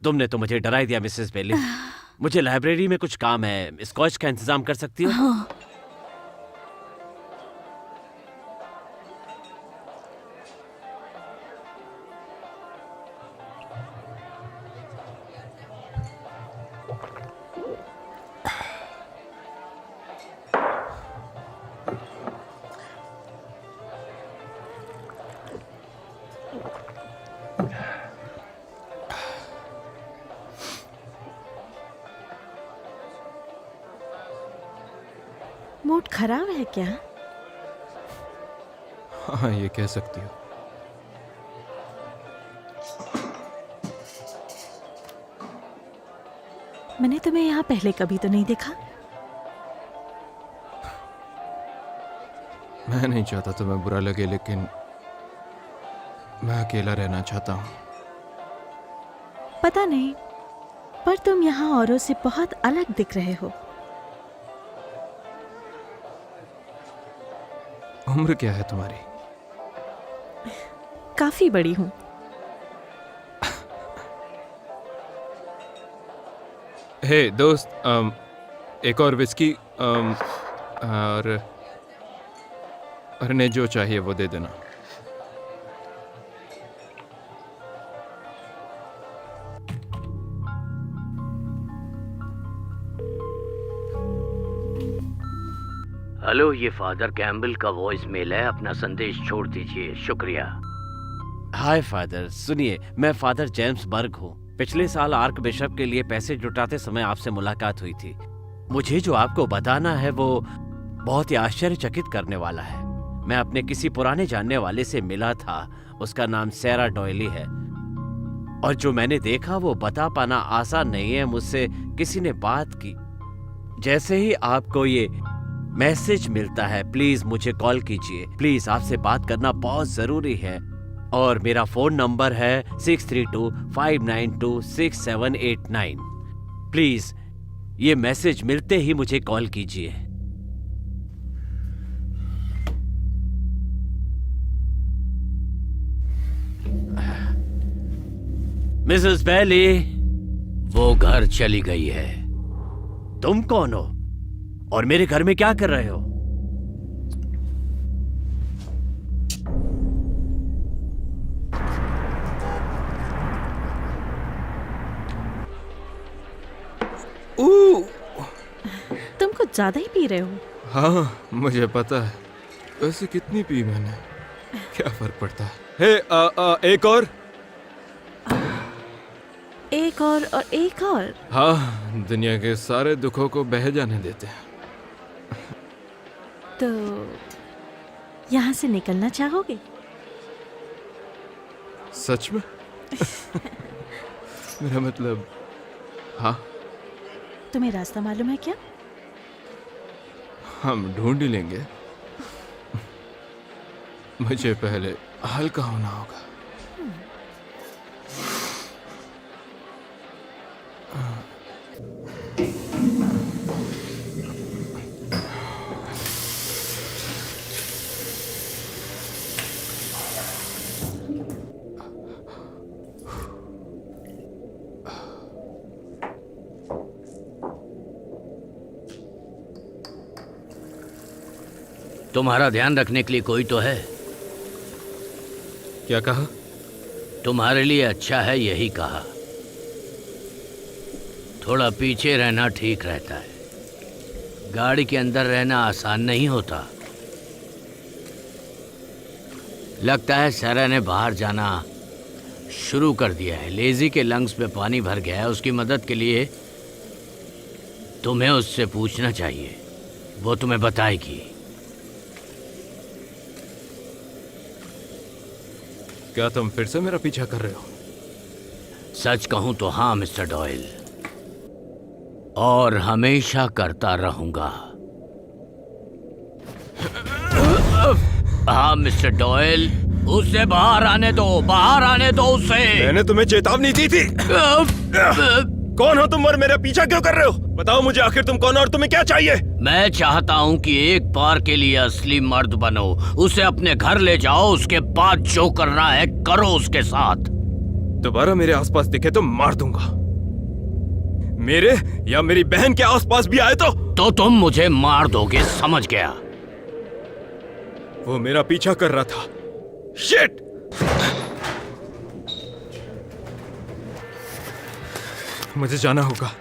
तुमने तो मुझे डरा ही दिया मिसेस बैली। मुझे लाइब्रेरी में कुछ काम है, स्कॉच का इंतजाम कर सकती हो? मूड खराब है क्या? हाँ, ये कह सकती हो। मैंने तुम्हें यहाँ पहले कभी तो नहीं देखा। मैं नहीं चाहता तुम्हें बुरा लगे, लेकिन मैं अकेला रहना चाहता हूँ। पता नहीं, पर तुम यहाँ औरों से बहुत अलग दिख रहे हो। उम्र क्या है तुम्हारी? काफी बड़ी हूँ। हे दोस्त, एक और विस्की और ने जो चाहिए वो दे देना। हेलो, ये फादर कैम्बल का वॉइस मेल है। अपना संदेश छोड़ दीजिए। शुक्रिया। हाय फादर, सुनिए, मैं फादर जेम्स बर्ग हूँ। पिछले साल आर्क बिशप के लिए पैसे जुटाते समय आपसे मुलाकात हुई थी। मुझे जो आपको बताना है वो बहुत ही आश्चर्यचकित करने वाला है। मैं अपने किसी पुराने जानने वाले से मिला था, उसका नाम सैरा डॉयली है, और जो मैंने देखा वो बता पाना आसान नहीं है। मुझसे किसी ने बात की। जैसे ही आपको ये मैसेज मिलता है, प्लीज मुझे कॉल कीजिए। प्लीज, आपसे बात करना बहुत जरूरी है। और मेरा फोन नंबर है 6325926789। प्लीज ये मैसेज मिलते ही मुझे कॉल कीजिए। मिसेस बैली। वो घर चली गई है। तुम कौन हो और मेरे घर में क्या कर रहे हो? तुम कुछ ज्यादा ही पी रहे हो। हाँ, मुझे पता है। वैसे कितनी पी मैंने, क्या फर्क पड़ता है। हे, एक और। एक और एक और। हाँ, दुनिया के सारे दुखों को बह जाने देते हैं। तो यहाँ से निकलना चाहोगे? सच में? मेरा मतलब, हाँ। तुम्हें रास्ता मालूम है क्या? हम ढूंढ ही लेंगे। मुझे पहले हल्का होना होगा। तुम्हारा ध्यान रखने के लिए कोई तो है। क्या कहा? तुम्हारे लिए अच्छा है यही कहा। थोड़ा पीछे रहना ठीक रहता है। गाड़ी के अंदर रहना आसान नहीं होता। लगता है सैरा ने बाहर जाना शुरू कर दिया है। लेजी के लंग्स में पानी भर गया है। उसकी मदद के लिए तुम्हें उससे पूछना चाहिए, वो तुम्हें बताएगी। क्या तुम फिर से मेरा पीछा कर रहे हो? सच कहूं तो हाँ मिस्टर डॉयल, और हमेशा करता रहूंगा। हाँ मिस्टर डॉयल, उसे बाहर आने दो, बाहर आने दो उसे। मैंने तुम्हें चेतावनी दी थी। कौन हो तुम और मेरा पीछा क्यों कर रहे हो? बताओ मुझे, आखिर तुम कौन हो और तुम्हें क्या चाहिए? मैं चाहता हूँ कि एक बार के लिए असली मर्द बनो, उसे अपने घर ले जाओ, उसके बाद जो करना है करो उसके साथ। दोबारा मेरे आसपास दिखे तो मार दूंगा। मेरे या मेरी बहन के आसपास भी आए तो तुम मुझे मार दोगे, समझ गया? वो मेरा पीछा कर रहा था। शिट! मुझे जाना होगा।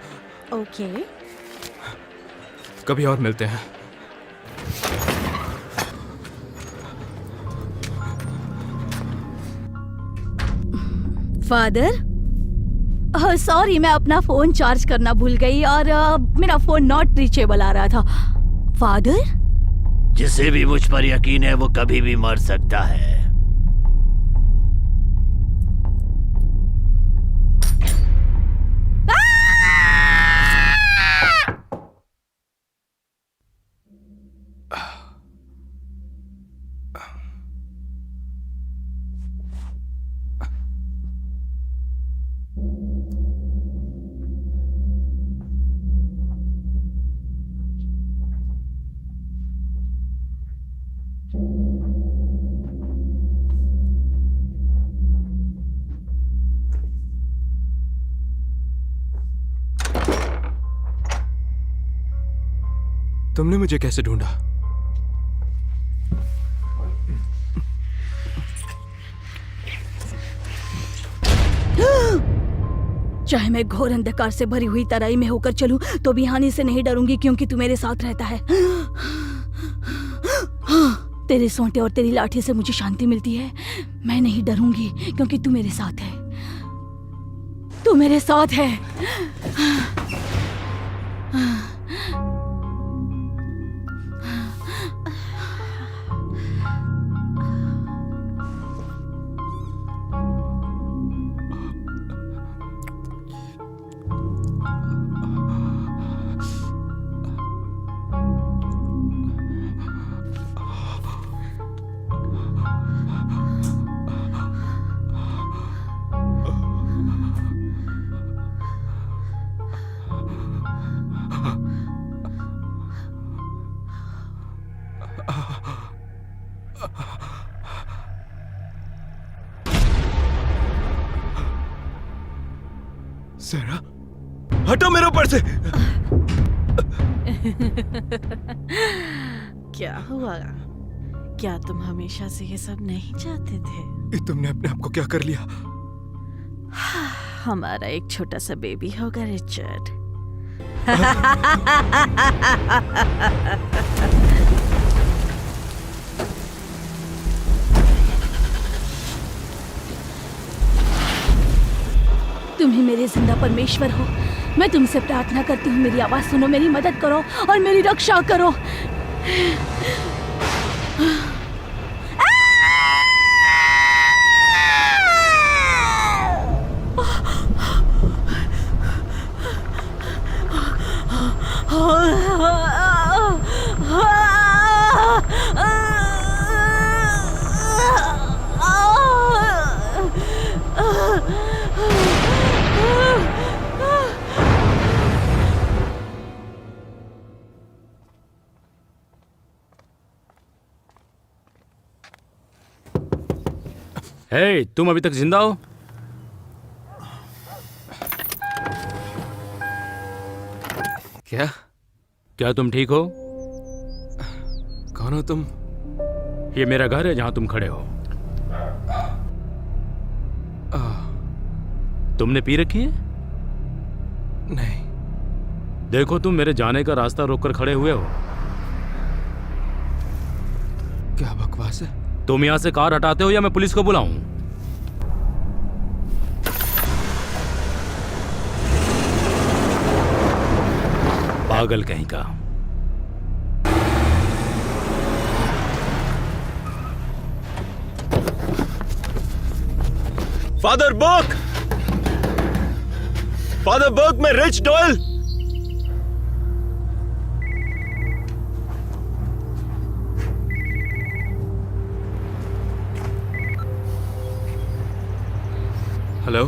ओके। कभी और मिलते हैं। फादर, सॉरी, मैं अपना फोन चार्ज करना भूल गई और मेरा फोन नॉट रीचेबल आ रहा था। फादर, जिसे भी मुझ पर यकीन है वो कभी भी मर सकता है। तुमने मुझे कैसे ढूंढा? चाहे मैं घोर अंधकार से भरी हुई तराई में होकर चलूं तो भी हानि से नहीं डरूंगी, क्योंकि तू मेरे साथ रहता है। तेरे सोंटे और तेरी लाठी से मुझे शांति मिलती है। मैं नहीं डरूंगी क्योंकि तू मेरे साथ है। तू मेरे साथ है। सेरा, हटो मेरे ऊपर से। क्या हुआ? क्या तुम हमेशा से ये सब नहीं चाहते थे? ये तुमने अपने आप को क्या कर लिया? हमारा एक छोटा सा बेबी होगा रिचर्ड। तुम ही मेरे जिंदा परमेश्वर हो। मैं तुमसे प्रार्थना करती हूँ, मेरी आवाज सुनो, मेरी मदद करो और मेरी रक्षा करो। हे, तुम अभी तक जिंदा हो? क्या? क्या तुम ठीक हो? कौन हो तुम? ये मेरा घर है जहां तुम खड़े हो। तुमने पी रखी है? नहीं। देखो, तुम मेरे जाने का रास्ता रोककर खड़े हुए हो। क्या बकवास है? तुम यहां से कार हटाते हो या मैं पुलिस को बुलाऊं? पागल कहीं का। फादर बर्क! फादर बर्क, मैं रिच डॉयल! हेलो।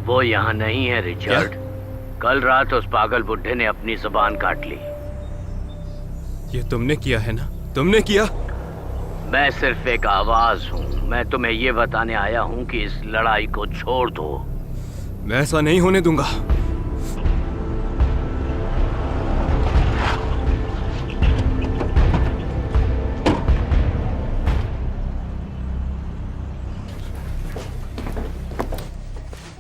वो यहाँ नहीं है रिचर्ड। कल रात उस पागल बुड्ढे ने अपनी जुबान काट ली। ये तुमने किया है ना? तुमने किया? मैं सिर्फ एक आवाज हूँ। मैं तुम्हें ये बताने आया हूँ कि इस लड़ाई को छोड़ दो। मैं ऐसा नहीं होने दूंगा।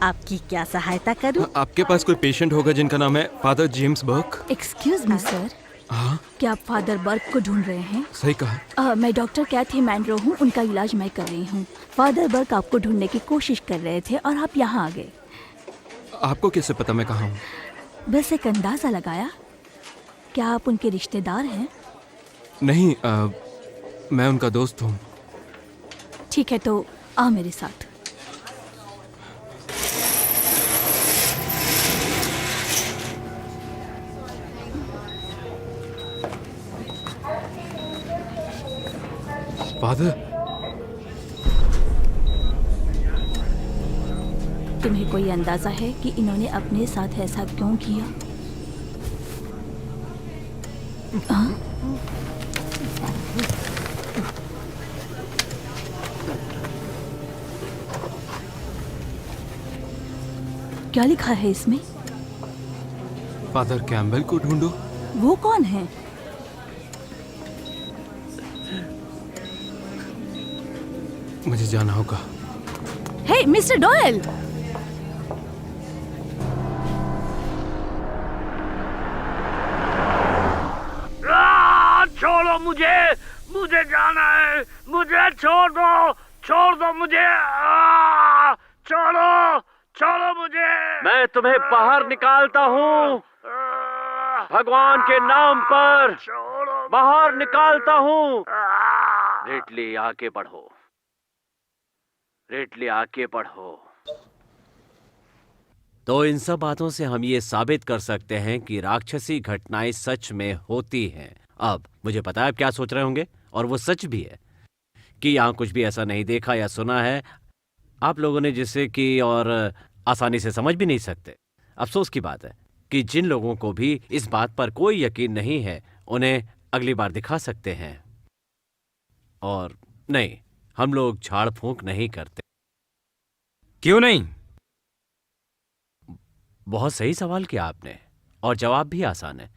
आपकी क्या सहायता करूं? आपके पास कोई पेशेंट होगा जिनका नाम है Father James Burke? Excuse me sir, हाँ, क्या आप फादर बर्क को ढूंढ रहे हैं? सही कहा। मैं डॉक्टर कैथी मैनरो हूँ, उनका इलाज मैं कर रही हूँ। फादर बर्क आपको ढूंढने की कोशिश कर रहे थे और आप यहाँ आ गए। आपको कैसे पता मैं कहाँ हूँ? बस एक अंदाजा लगाया। क्या आप उनके रिश्तेदार हैं? नहीं, मैं उनका दोस्त हूँ। ठीक है, तो आओ मेरे साथ। फादर, तुम्हें कोई अंदाजा है कि इन्होंने अपने साथ ऐसा क्यों किया? हाँ? क्या लिखा है इसमें? फादर कैम्बल को ढूंढो। वो कौन है? मुझे जाना होगा। हे मिस्टर डॉयल! छोड़ो मुझे, मुझे जाना है, मुझे छोड़ दो मुझे, छोड़ो मुझे। मैं तुम्हें बाहर निकालता हूँ, भगवान के नाम पर बाहर निकालता हूँ। रिटली आगे बढ़ो, रिटली आगे बढ़ो। तो इन सब बातों से हम ये साबित कर सकते हैं कि राक्षसी घटनाएं सच में होती हैं। अब मुझे पता है आप क्या सोच रहे होंगे, और वो सच भी है कि यहाँ कुछ भी ऐसा नहीं देखा या सुना है आप लोगों ने जिससे कि और आसानी से समझ भी नहीं सकते। अफसोस की बात है कि जिन लोगों को भी इस बात पर कोई यकीन नहीं है उन्हें अगली बार दिखा सकते हैं। और नहीं, हम लोग झाड़ फूंक नहीं करते। क्यों नहीं? बहुत सही सवाल किया आपने, और जवाब भी आसान है।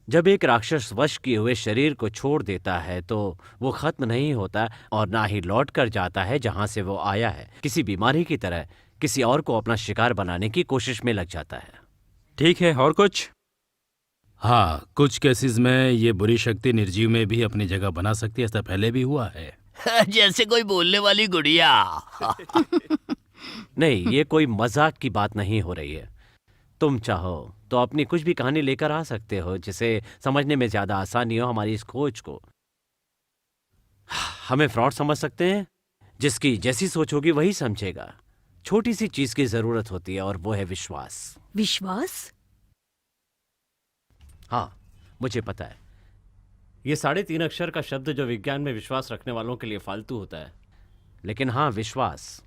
जब एक राक्षस वश किए हुए शरीर को छोड़ देता है तो वो खत्म नहीं होता और ना ही लौट कर जाता है जहां से वो आया है। किसी बीमारी की तरह किसी और को अपना शिकार बनाने की कोशिश में लग जाता है। ठीक है, और कुछ? हाँ, कुछ केसेस में ये बुरी शक्ति निर्जीव में भी अपनी जगह बना सकती है। ऐसा पहले भी हुआ है। जैसे कोई बोलने वाली गुड़िया। नहीं, ये कोई मजाक की बात नहीं हो रही है। तुम चाहो तो अपनी कुछ भी कहानी लेकर आ सकते हो जिसे समझने में ज्यादा आसानी हो हमारी इस खोज को। हमें फ्रॉड समझ सकते हैं, जिसकी जैसी सोच होगी वही समझेगा। छोटी सी चीज की जरूरत होती है और वो है विश्वास। विश्वास? हाँ, मुझे पता है ये 3.5 अक्षर का शब्द जो विज्ञान में विश्वास रखने वालों के लिए फालतू होता है, लेकिन हाँ, विश्वास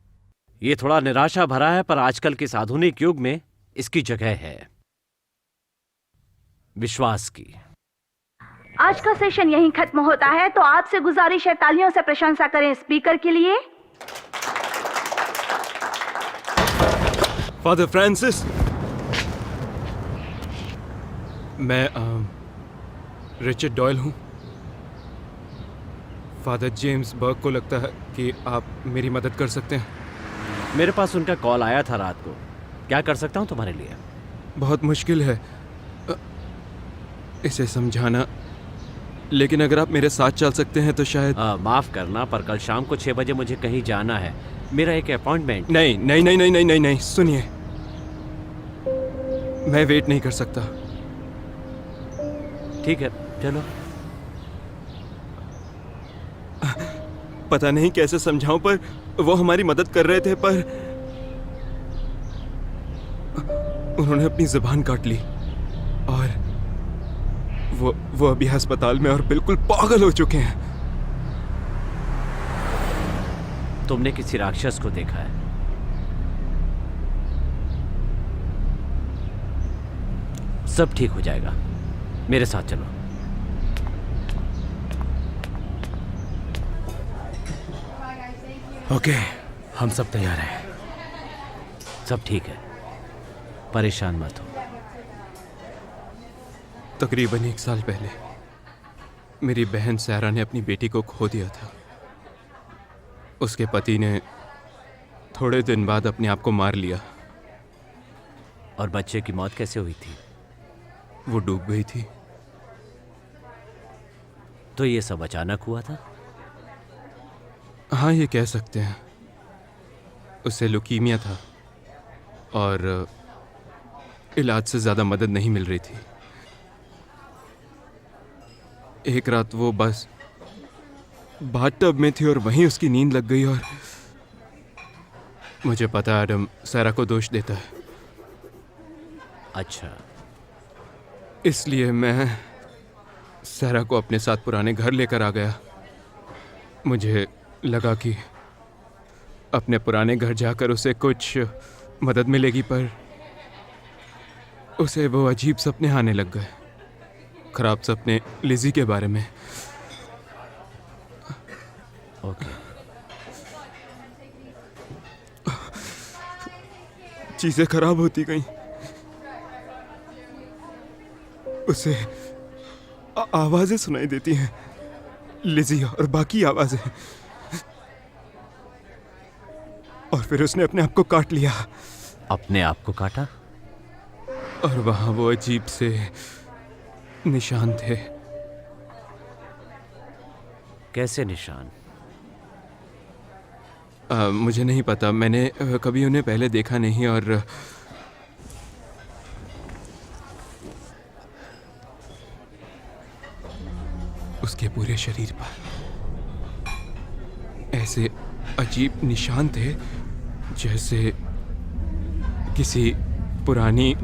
ये थोड़ा निराशा भरा है, पर आजकल के इस आधुनिक युग में इसकी जगह है विश्वास की। आज का सेशन यहीं खत्म होता है, तो आपसे गुजारिश है तालियों से प्रशंसा करें स्पीकर के लिए। फादर फ्रांसिस, मैं रिचर्ड डॉयल हूँ। फादर जेम्स बर्क को लगता है कि आप मेरी मदद कर सकते हैं। मेरे पास उनका कॉल आया था रात को। क्या कर सकता हूँ तुम्हारे लिए? बहुत मुश्किल है इसे समझाना, लेकिन अगर आप मेरे साथ चल सकते हैं तो शायद। माफ करना, पर कल शाम को 6 बजे मुझे कहीं जाना है। मेरा एक अपॉइंटमेंट। नहीं नहीं नहीं नहीं नहीं नहीं नहीं, सुनिए, मैं वेट नहीं कर सकता। ठीक है, चलो। पता नहीं कैसे समझाऊं, पर वो हमारी मदद कर रहे थे, पर उन्होंने अपनी जुबान काट ली और वो अभी अस्पताल में और बिल्कुल पागल हो चुके हैं। तुमने किसी राक्षस को देखा है? सब ठीक हो जाएगा, मेरे साथ चलो। ओके, हम सब तैयार हैं। सब ठीक है, परेशान मत हो। तकरीबन 1 साल पहले मेरी बहन सैरा ने अपनी बेटी को खो दिया था। उसके पति ने थोड़े दिन बाद अपने आप को मार लिया। और बच्चे की मौत कैसे हुई थी? वो डूब गई थी। तो ये सब अचानक हुआ था? हाँ, ये कह सकते हैं। उसे लुकीमिया था और इलाज से ज़्यादा मदद नहीं मिल रही थी। एक रात वो बस बाथटब में थी और वहीं उसकी नींद लग गई। और मुझे पता है एडम सैरा को दोष देता है। अच्छा, इसलिए मैं सैरा को अपने साथ पुराने घर लेकर आ गया। मुझे लगा कि अपने पुराने घर जाकर उसे कुछ मदद मिलेगी, पर उसे वो अजीब सपने आने लग गए। खराब सपने लिज़ी के बारे में। ओके। चीजें खराब होती गईं। उसे आवाजें सुनाई देती हैं, लिज़ी और बाकी आवाजें। और फिर उसने अपने आप को काट लिया। अपने आप को काटा? और वहां वो अजीब से निशान थे। कैसे निशान? मुझे नहीं पता, मैंने कभी उन्हें पहले देखा नहीं। और उसके पूरे शरीर पर ऐसे अजीब निशान थे जैसे किसी पुरानी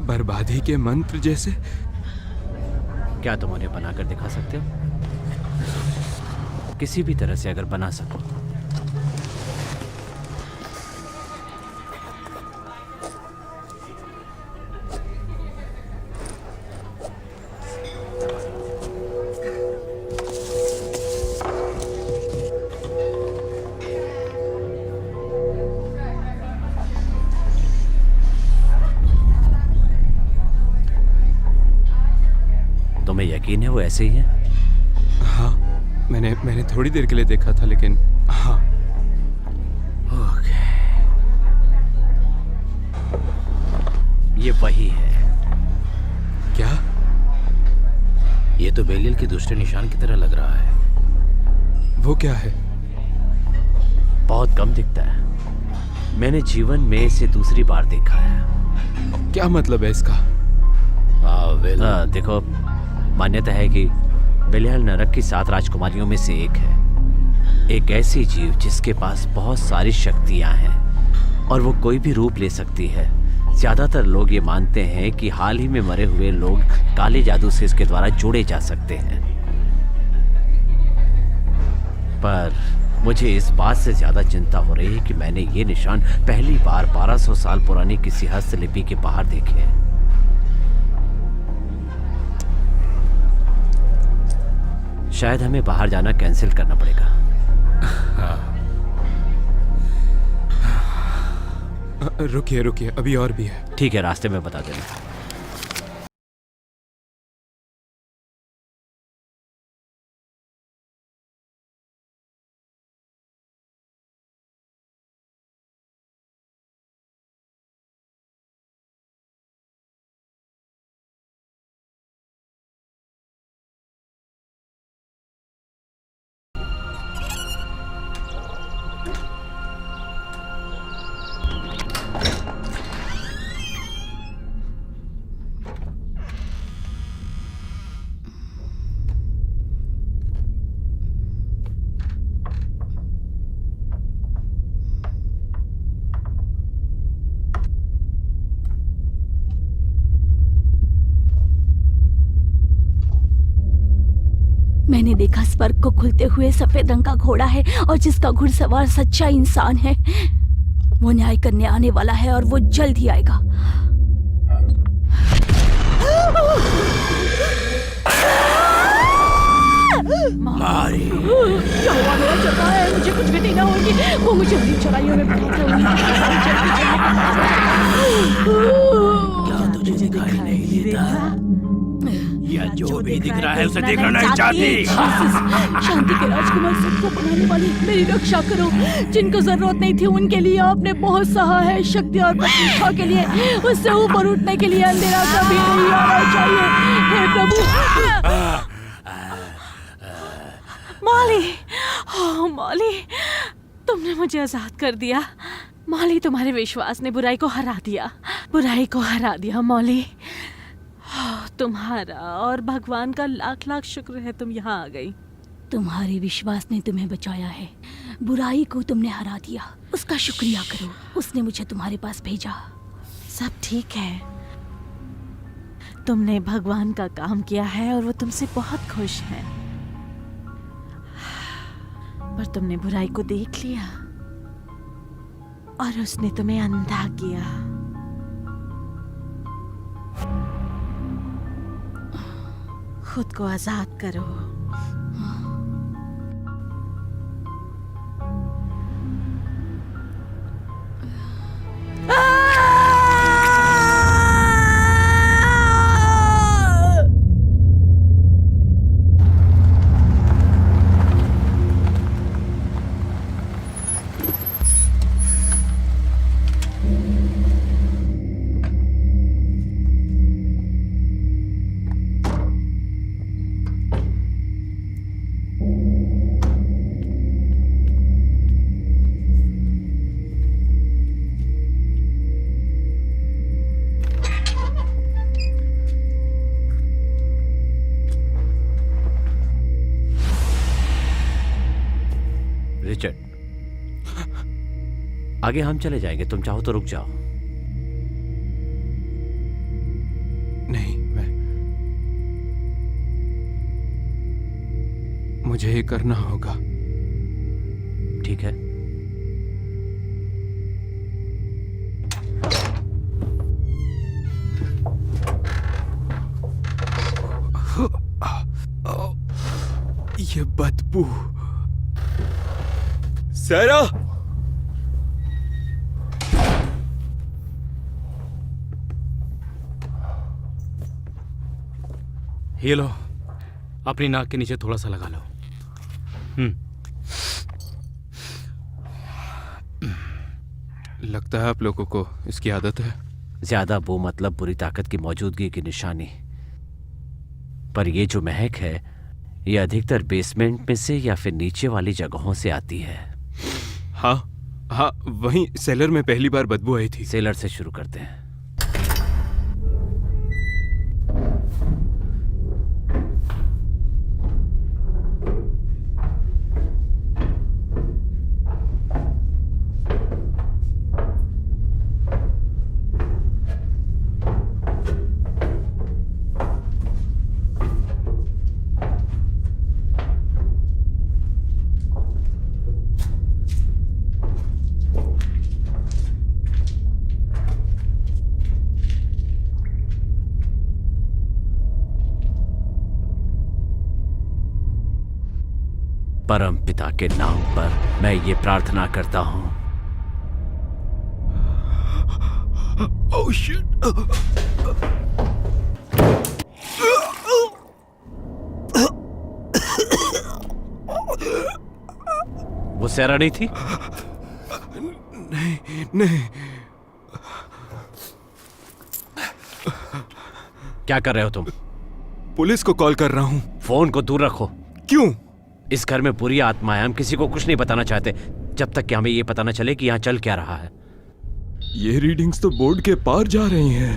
बर्बादी के मंत्र जैसे। क्या तुम उन्हें बनाकर दिखा सकते हो? किसी भी तरह से अगर बना सको। तुम्हें यकीन है वो ऐसे ही है? हाँ, मैंने थोड़ी देर के लिए देखा था, लेकिन हाँ। ओके, ये वही है। क्या? ये तो बेलियल के दूसरे निशान की तरह लग रहा है। वो क्या है? बहुत कम दिखता है। मैंने जीवन में इसे दूसरी बार देखा है। क्या मतलब है इसका? देखो, मान्यता है कि बेलियल नरक की 7 राजकुमारियों में से एक है। एक ऐसी जीव जिसके पास बहुत सारी शक्तियां हैं और वो कोई भी रूप ले सकती है। ज्यादातर लोग ये मानते हैं कि हाल ही में मरे हुए लोग काले जादू से इसके द्वारा जोड़े जा सकते हैं, पर मुझे इस बात से ज्यादा चिंता हो रही है कि मैंने ये निशान पहली बार 1200 साल पुरानी किसी हस्तलिपि के बाहर देखे हैं। शायद हमें बाहर जाना कैंसिल करना पड़ेगा। रुकिए रुकिए, अभी और भी है। ठीक है, रास्ते में बता देना। मैंने देखा स्वर्ग को खुलते हुए सफेद रंग का घोड़ा है और जिसका घुड़सवार सच्चा इंसान है। वो न्याय करने आने वाला है और वो जल्द ही आएगा। मारी क्या हुआ? मेरा चौथा है, मुझे कुछ घटी ना होगी। वो मुझे अपनी चढ़ाइयों में क्या तुझे दिखाई नहीं देता? या जो भी दिख रहा है उसे देखना नहीं चाहती। शांति के राजकुमार सबको बनाने वाली मेरी रक्षा करो। जिनको जरूरत नहीं थी उनके लिए आपने बहुत सहा है। शक्ति और प्रतिष्ठा के लिए, उससे ऊपर उठने के लिए अंधेरा कभी नहीं आना चाहिए। हे प्रभु। मॉली, ओह मॉली, तुमने मुझे आजाद कर दिया। मॉली, तुम्हारे विश्वास ने बुराई को हरा दिया। बुराई को हरा दिया मॉली। तुम्हारा और भगवान का लाख लाख शुक्र है तुम यहाँ आ गई। तुम्हारे विश्वास ने तुम्हें बचाया है। बुराई को तुमने हरा दिया। उसका शुक्रिया करो। उसने मुझे तुम्हारे पास भेजा। सब ठीक है। तुमने भगवान का काम किया है और वो तुमसे बहुत खुश है। पर तुमने बुराई को देख लिया और उसने तुम्हें अंधा किया। खुद को आजाद करो। रिचर्ड, आगे हम चले जाएंगे। तुम चाहो तो रुक जाओ। नहीं, मुझे ये करना होगा। ठीक है। ये बदबू। सैरा, ये लो, अपनी नाक के नीचे थोड़ा सा लगा लो। लगता है आप लोगों को इसकी आदत है। ज्यादा बो मतलब बुरी ताकत की मौजूदगी की निशानी। पर ये जो महक है, ये अधिकतर बेसमेंट में से या फिर नीचे वाली जगहों से आती है। हाँ, वहीं सेलर में पहली बार बदबू आई थी। सेलर से शुरू करते हैं। परम पिता के नाम पर मैं ये प्रार्थना करता हूं। Oh shit. वो सैरा नहीं थी? नहीं। क्या कर रहे हो तुम? पुलिस को कॉल कर रहा हूं। फोन को दूर रखो। क्यों? इस घर में बुरी आत्माएं। हम किसी को कुछ नहीं बताना चाहते जब तक कि हमें ये पता न चले कि यहाँ चल क्या रहा है। ये रीडिंग्स तो बोर्ड के पार जा रही हैं।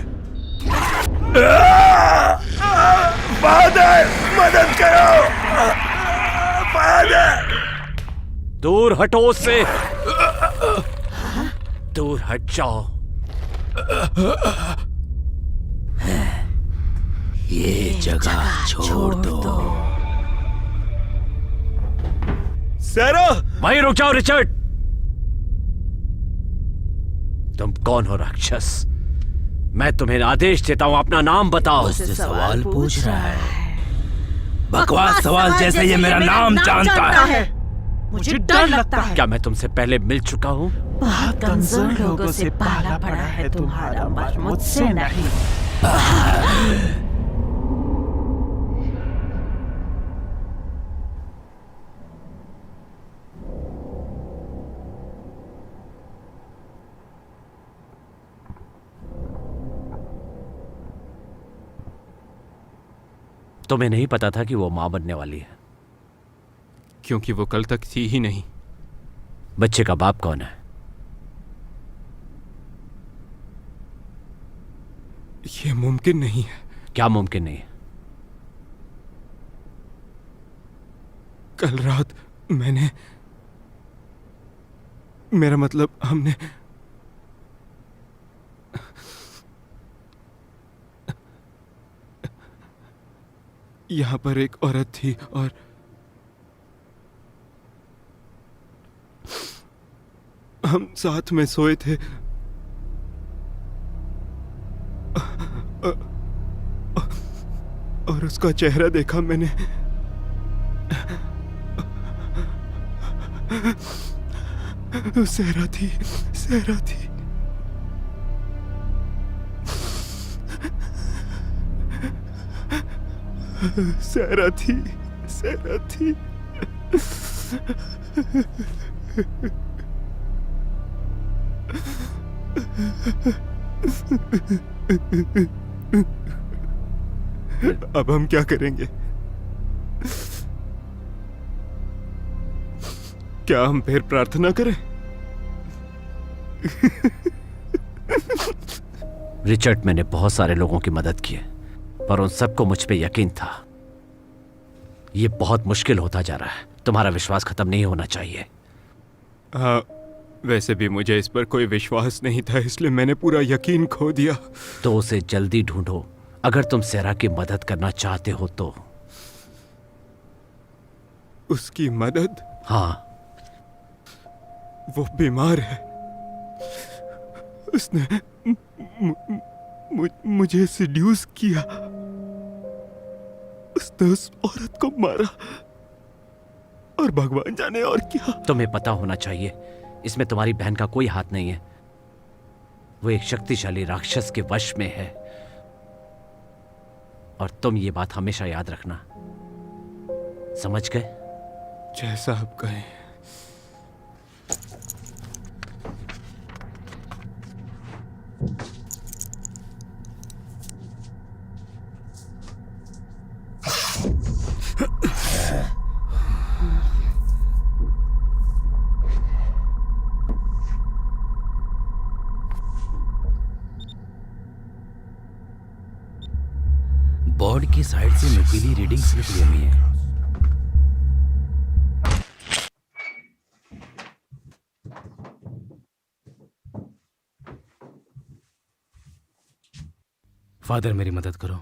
फादर, मदद करो। फादर, दूर हटो उससे। दूर हट जाओ। ये जगह छोड़ दो। सैरा! वहीं रुक जाओ रिचर्ड। तुम कौन हो राक्षस? मैं तुम्हें आदेश देता हूं, अपना नाम बताओ। मुझसे सवाल पूछ रहा है। बकवास सवाल जैसे ये मेरा नाम जानता है। मुझे डर लगता है। क्या मैं तुमसे पहले मिल चुका हूं? बहुत कमजोर लोगों से पाला पड़ा है तुम्हारा, पर मुझसे नहीं। तुम्हें नहीं पता था कि वो मां बनने वाली है? क्योंकि वो कल तक थी ही नहीं। बच्चे का बाप कौन है? ये मुमकिन नहीं है। क्या मुमकिन नहीं है? कल रात मैंने, मेरा मतलब हमने, यहां पर एक औरत थी और हम साथ में सोए थे। और उसका चेहरा देखा मैंने। सहरा थी, सहरा थी। सहरा थी, सहरा थी। अब हम क्या करेंगे? क्या हम फिर प्रार्थना करें? रिचर्ड, मैंने बहुत सारे लोगों की मदद की है, पर उन सबको मुझ पे यकीन था। ये बहुत मुश्किल होता जा रहा है। तुम्हारा विश्वास खत्म नहीं होना चाहिए। हाँ, वैसे भी मुझे इस पर कोई विश्वास नहीं था, इसलिए मैंने पूरा यकीन खो दिया। तो उसे जल्दी ढूंढो, अगर तुम सहरा की मदद करना चाहते हो तो। उसकी मदद? हाँ। वो बीमार है। उसने मुझे सिड्यूस किया। उसने उस औरत को मारा और भगवान जाने और क्या। तुम्हें पता होना चाहिए, इसमें तुम्हारी बहन का कोई हाथ नहीं है। वो एक शक्तिशाली राक्षस के वश में है, और तुम ये बात हमेशा याद रखना। समझ गए? जैसा आप कहें। बोर्ड की साइड से नुकीली रीडिंग्स निकली हुई हैं। फादर, मेरी मदद करो।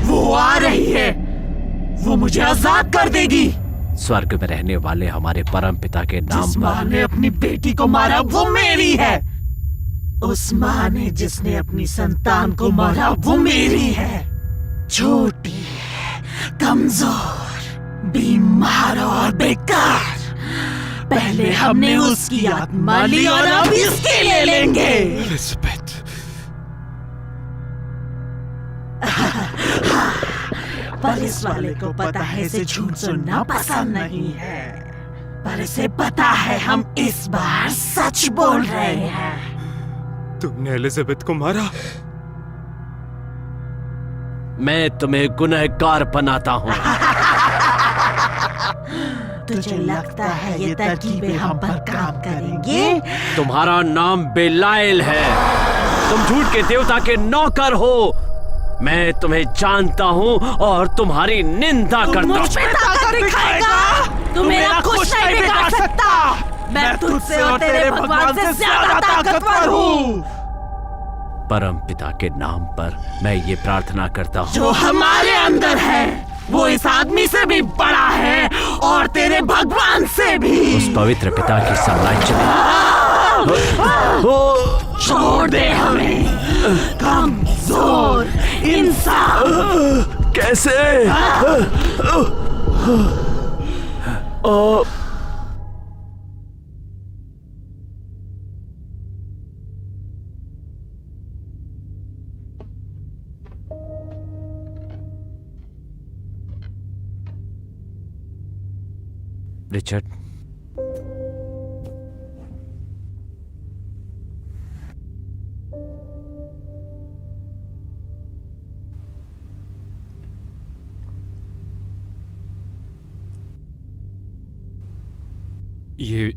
वो आ रही है। वो मुझे आजाद कर देगी। स्वर्ग में रहने वाले हमारे परम पिता के नाम जिस माँ पर ने अपनी बेटी को मारा वो मेरी है। उस माँ ने जिसने अपनी संतान को मारा वो मेरी है। छोटी, कमजोर, बीमार और बेकार। पहले हमने उसकी आत्मा ली और अब इसकी ले लेंगे। एलिजाबेथ, पुलिस वाले को पता है इसे झूठ सुनना पसंद नहीं है, पर इसे पता है हम इस बार सच बोल रहे हैं। तुमने एलिजाबेथ को मारा? मैं तुम्हें गुनहगार बनाता हूँ। तुझे लगता है ये तरकीबें हम पर काम करेंगे? तुम्हारा नाम बेलाइल है। तुम झूठ के देवता के नौकर हो। मैं तुम्हें जानता हूँ और तुम्हारी निंदा करता हूँ। ताकत दिखाएगा, तू मेरा कुछ नहीं बिगाड़ सकता। मैं तुझसे और तेरे भगवान से ज्यादा ताकतवर हूँ। परम पिता के नाम पर मैं ये प्रार्थना करता हूँ, जो हमारे अंदर है वो इस आदमी से भी बड़ा है और तेरे भगवान से भी। उस पवित्र पिता की साम्राज्य छोड़ दे हमें, कमजोर इंसान। कैसे? रिचर्ड, ये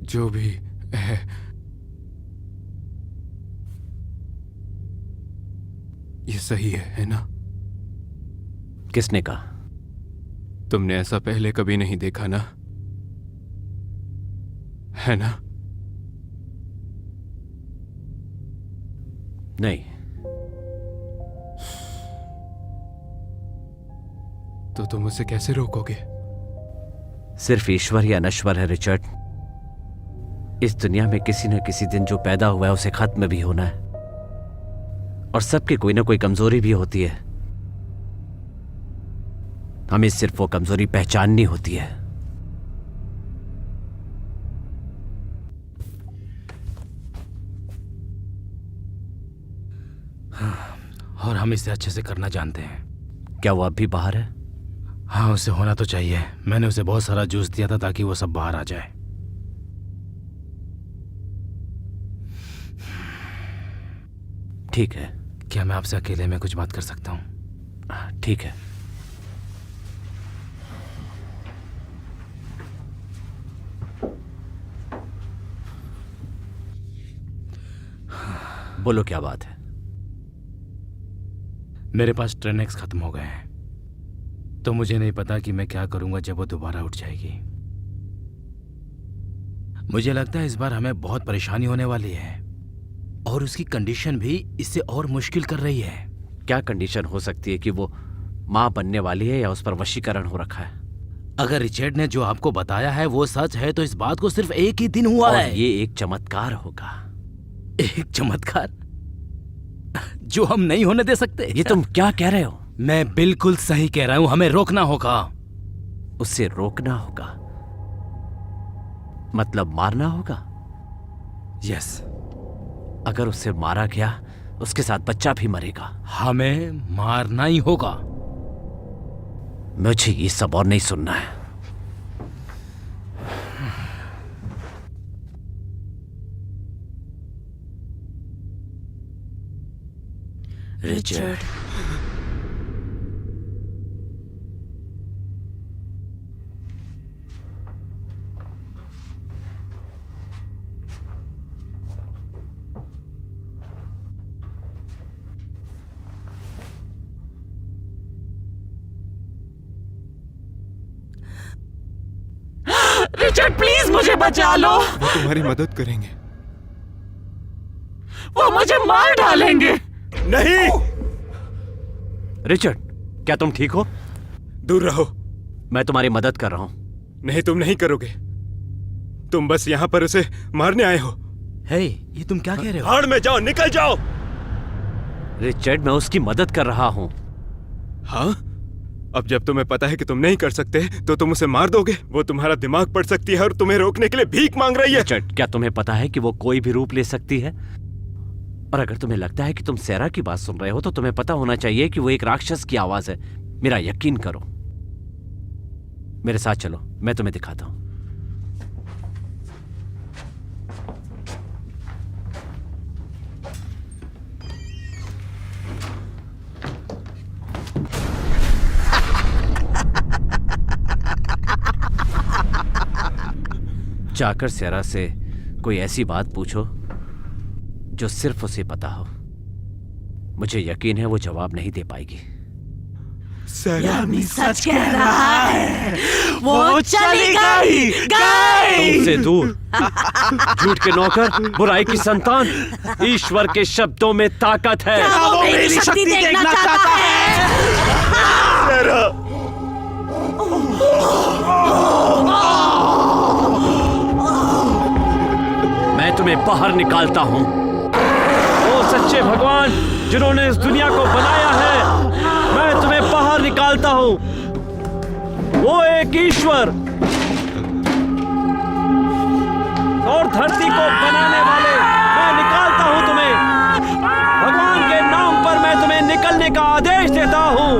जो भी है, ये सही है ना? किसने कहा? तुमने ऐसा पहले कभी नहीं देखा ना, है ना? नहीं। तो तुम उसे कैसे रोकोगे? सिर्फ ईश्वर या नश्वर है रिचर्ड। इस दुनिया में किसी न किसी दिन जो पैदा हुआ है उसे खत्म भी होना है, और सबकी कोई ना कोई कमजोरी भी होती है। हमें सिर्फ वो कमजोरी पहचाननी होती है। और हम इसे अच्छे से करना जानते हैं। क्या वो अब भी बाहर है? हाँ, उसे होना तो चाहिए। मैंने उसे बहुत सारा जूस दिया था ताकि वो सब बाहर आ जाए। ठीक है। क्या मैं आपसे अकेले में कुछ बात कर सकता हूँ? ठीक है। बोलो, क्या बात है? मेरे पास ट्रेनेक्स खत्म हो गए हैं, तो मुझे नहीं पता कि मैं क्या करूंगा जब वो दोबारा उठ जाएगी। मुझे लगता है इस बार हमें बहुत परेशानी होने वाली है, और उसकी कंडीशन भी इससे और मुश्किल कर रही है। क्या कंडीशन हो सकती है कि वो मां बनने वाली है या उस पर वशीकरण हो रखा है? अगर रिचर्ड ने जो आपको बताया है वो सच है तो इस बात को सिर्फ एक ही दिन हुआ और है। ये एक चमत्कार होगा। एक चमत्कार जो हम नहीं होने दे सकते। ये तुम क्या कह रहे हो? मैं बिल्कुल सही कह रहा हूं। हमें रोकना होगा। उसे रोकना होगा मतलब मारना होगा? यस। अगर उसे मारा गया उसके साथ बच्चा भी मरेगा। हमें मारना ही होगा। मुझे ये सब और नहीं सुनना है। रिचर्ड, रिचर्ड प्लीज मुझे बचा लो। वो तुम्हारी मदद करेंगे। वो मुझे मार डालेंगे। नहीं, रिचर्ड, क्या तुम ठीक हो? दूर रहो। मैं तुम्हारी मदद कर रहा हूं। नहीं, तुम नहीं करोगे। तुम बस यहाँ पर उसे मारने आए हो। हे, ये तुम क्या कह रहे हो? भाड़ में जाओ, निकल जाओ। रिचर्ड, मैं उसकी मदद कर रहा हूं। हाँ? अब जब तुम्हें पता है कि तुम नहीं कर सकते तो तुम उसे मार दोगे। वो तुम्हारा दिमाग पढ़ सकती है और तुम्हें रोकने के लिए भीख मांग रही है। रिचर्ड, क्या तुम्हें पता है कि वो कोई भी रूप ले सकती है? और अगर तुम्हें लगता है कि तुम सैरा की बात सुन रहे हो तो तुम्हें पता होना चाहिए कि वो एक राक्षस की आवाज है। मेरा यकीन करो। मेरे साथ चलो, मैं तुम्हें दिखाता हूं। जाकर सैरा से कोई ऐसी बात पूछो जो सिर्फ उसे पता हो। मुझे यकीन है वो जवाब नहीं दे पाएगी। यामी सच कह रहा है, वो चली गई। तुमसे दूर, झूठ के नौकर, बुराई की संतान। ईश्वर के शब्दों में ताकत है। वो मेरी शक्ति देखना चाहता है। मैं तुम्हें बाहर निकालता हूं। ओ सच्चे भगवान जिन्होंने इस दुनिया को बनाया है, मैं तुम्हें बाहर निकालता हूं। वो एक ईश्वर और धरती को बनाने वाले, मैं निकालता हूं तुम्हें। भगवान के नाम पर मैं तुम्हें निकलने का आदेश देता हूं।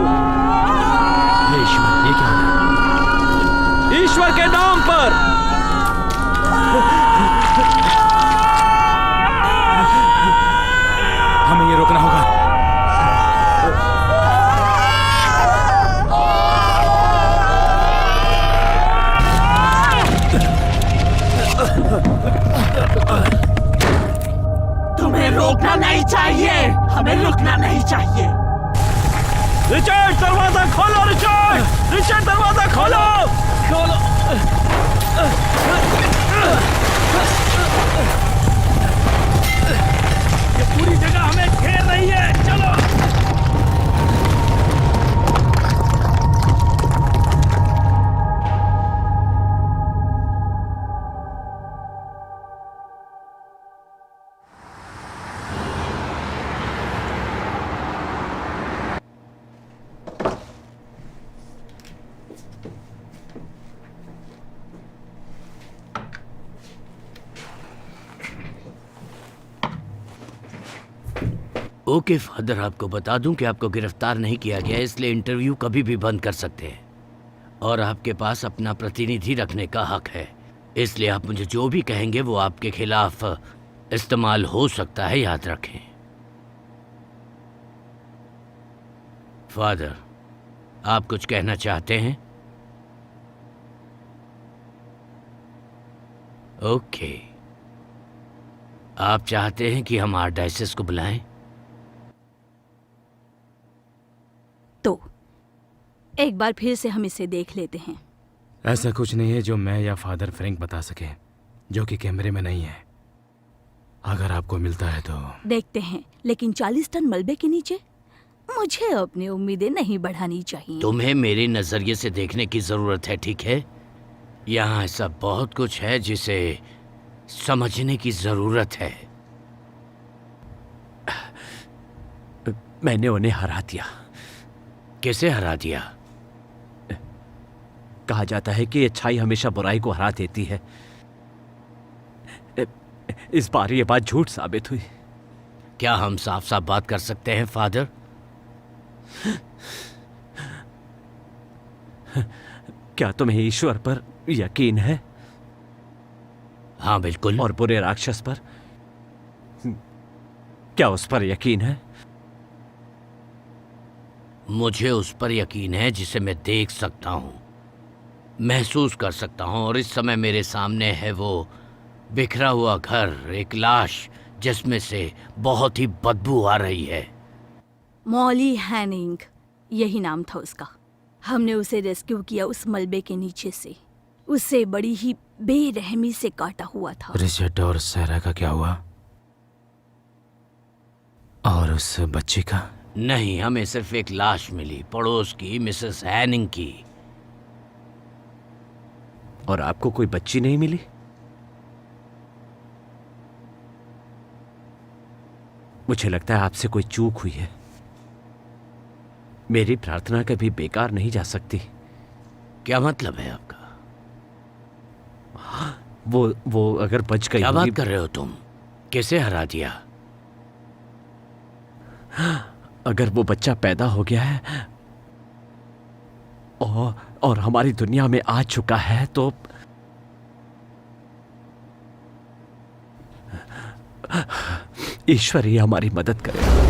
ईश्वर, ये क्या हो रहा है? ईश्वर के नाम पर। हमें ये रोकना होगा। तुम्हें रोकना नहीं चाहिए, हमें रुकना नहीं चाहिए। रिचर्ड दरवाजा खोलो। रिचर्ड दरवाजा खोलो। ये पूरी जगह हमें घेर रही है, चलो। ओके फादर, आपको बता दूं कि आपको गिरफ्तार नहीं किया गया, इसलिए इंटरव्यू कभी भी बंद कर सकते हैं और आपके पास अपना प्रतिनिधि रखने का हक है। इसलिए आप मुझे जो भी कहेंगे वो आपके खिलाफ इस्तेमाल हो सकता है, याद रखें। फादर, आप कुछ कहना चाहते हैं? ओके, आप चाहते हैं कि हम आर्चडायसिस को बुलाएं? तो एक बार फिर से हम इसे देख लेते हैं। ऐसा कुछ नहीं है जो मैं या फादर फ्रैंक बता सके, जो कि कैमरे में नहीं है। अगर आपको मिलता है तो देखते हैं, लेकिन 40 टन मलबे के नीचे मुझे अपनी उम्मीदें नहीं बढ़ानी चाहिए। तुम्हें मेरे नजरिए से देखने की जरूरत है, ठीक है? यहाँ ऐसा बहुत कुछ है जिसे समझने की जरूरत है। मैंने उन्हें हरा दिया। कैसे हरा दिया? कहा जाता है कि अच्छाई हमेशा बुराई को हरा देती है। इस बार ये बात झूठ साबित हुई। क्या हम साफ साफ बात कर सकते हैं फादर? क्या तुम्हें ईश्वर पर यकीन है? हाँ बिल्कुल। और बुरे राक्षस पर? क्या उस पर यकीन है? मुझे उस पर यकीन है जिसे मैं देख सकता हूँ, महसूस कर सकता हूँ, और इस समय मेरे सामने है वो बिखरा हुआ घर, एक लाश जिसमें से बहुत ही बदबू आ रही है। मॉली हैनिंग, यही नाम था उसका। हमने उसे रेस्क्यू किया उस मलबे के नीचे से। उसे बड़ी ही बेरहमी से काटा हुआ था। रिचर्ड और सारा का क्या हुआ? और उस बच्ची का? नहीं, हमें सिर्फ एक लाश मिली, पड़ोस की मिसेस हैनिंग की। और आपको कोई बच्ची नहीं मिली? मुझे लगता है आपसे कोई चूक हुई है। मेरी प्रार्थना कभी बेकार नहीं जा सकती। क्या मतलब है आपका? वो अगर बच गई। क्या बात कर रहे हो तुम? कैसे हरा दिया? अगर वो बच्चा पैदा हो गया है और हमारी दुनिया में आ चुका है तो ईश्वर ही हमारी मदद करेगा।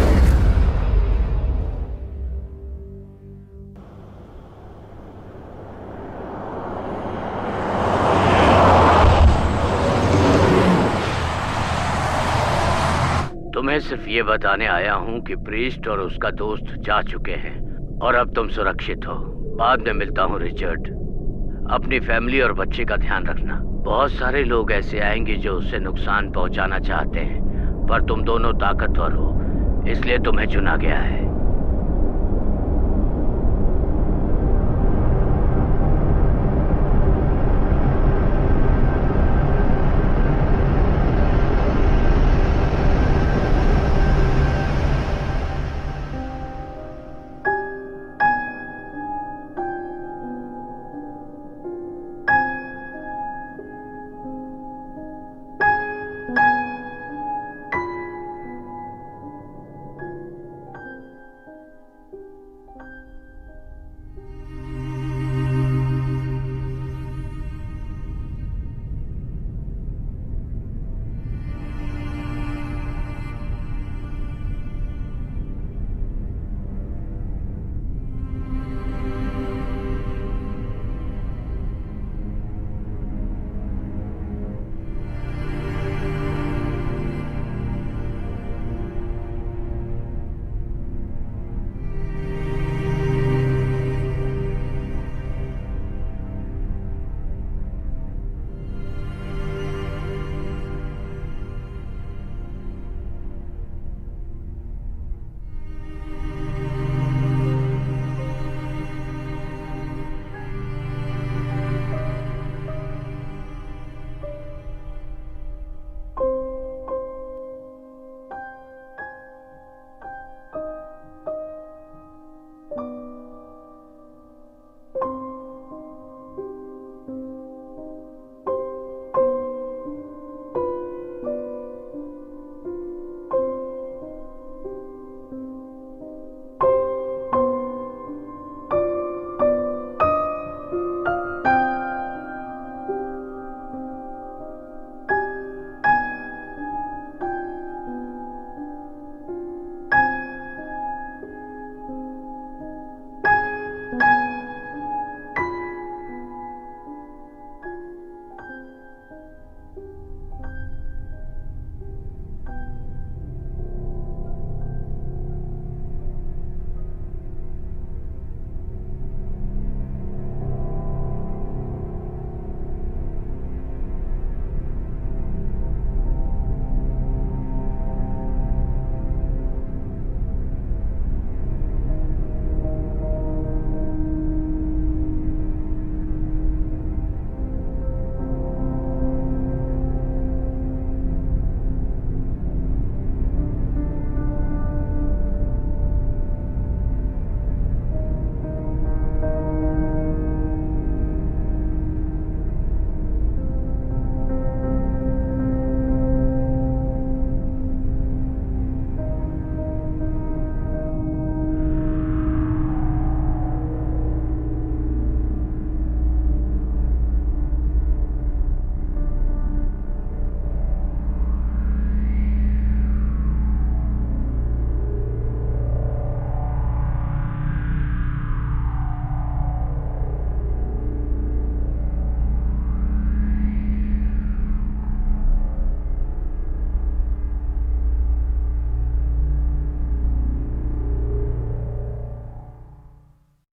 तुम्हें सिर्फ ये बताने आया हूँ कि प्रीस्ट और उसका दोस्त जा चुके हैं और अब तुम सुरक्षित हो। बाद में मिलता हूँ रिचर्ड। अपनी फैमिली और बच्चे का ध्यान रखना। बहुत सारे लोग ऐसे आएंगे जो उसे नुकसान पहुंचाना चाहते हैं, पर तुम दोनों ताकतवर हो, इसलिए तुम्हें चुना गया है।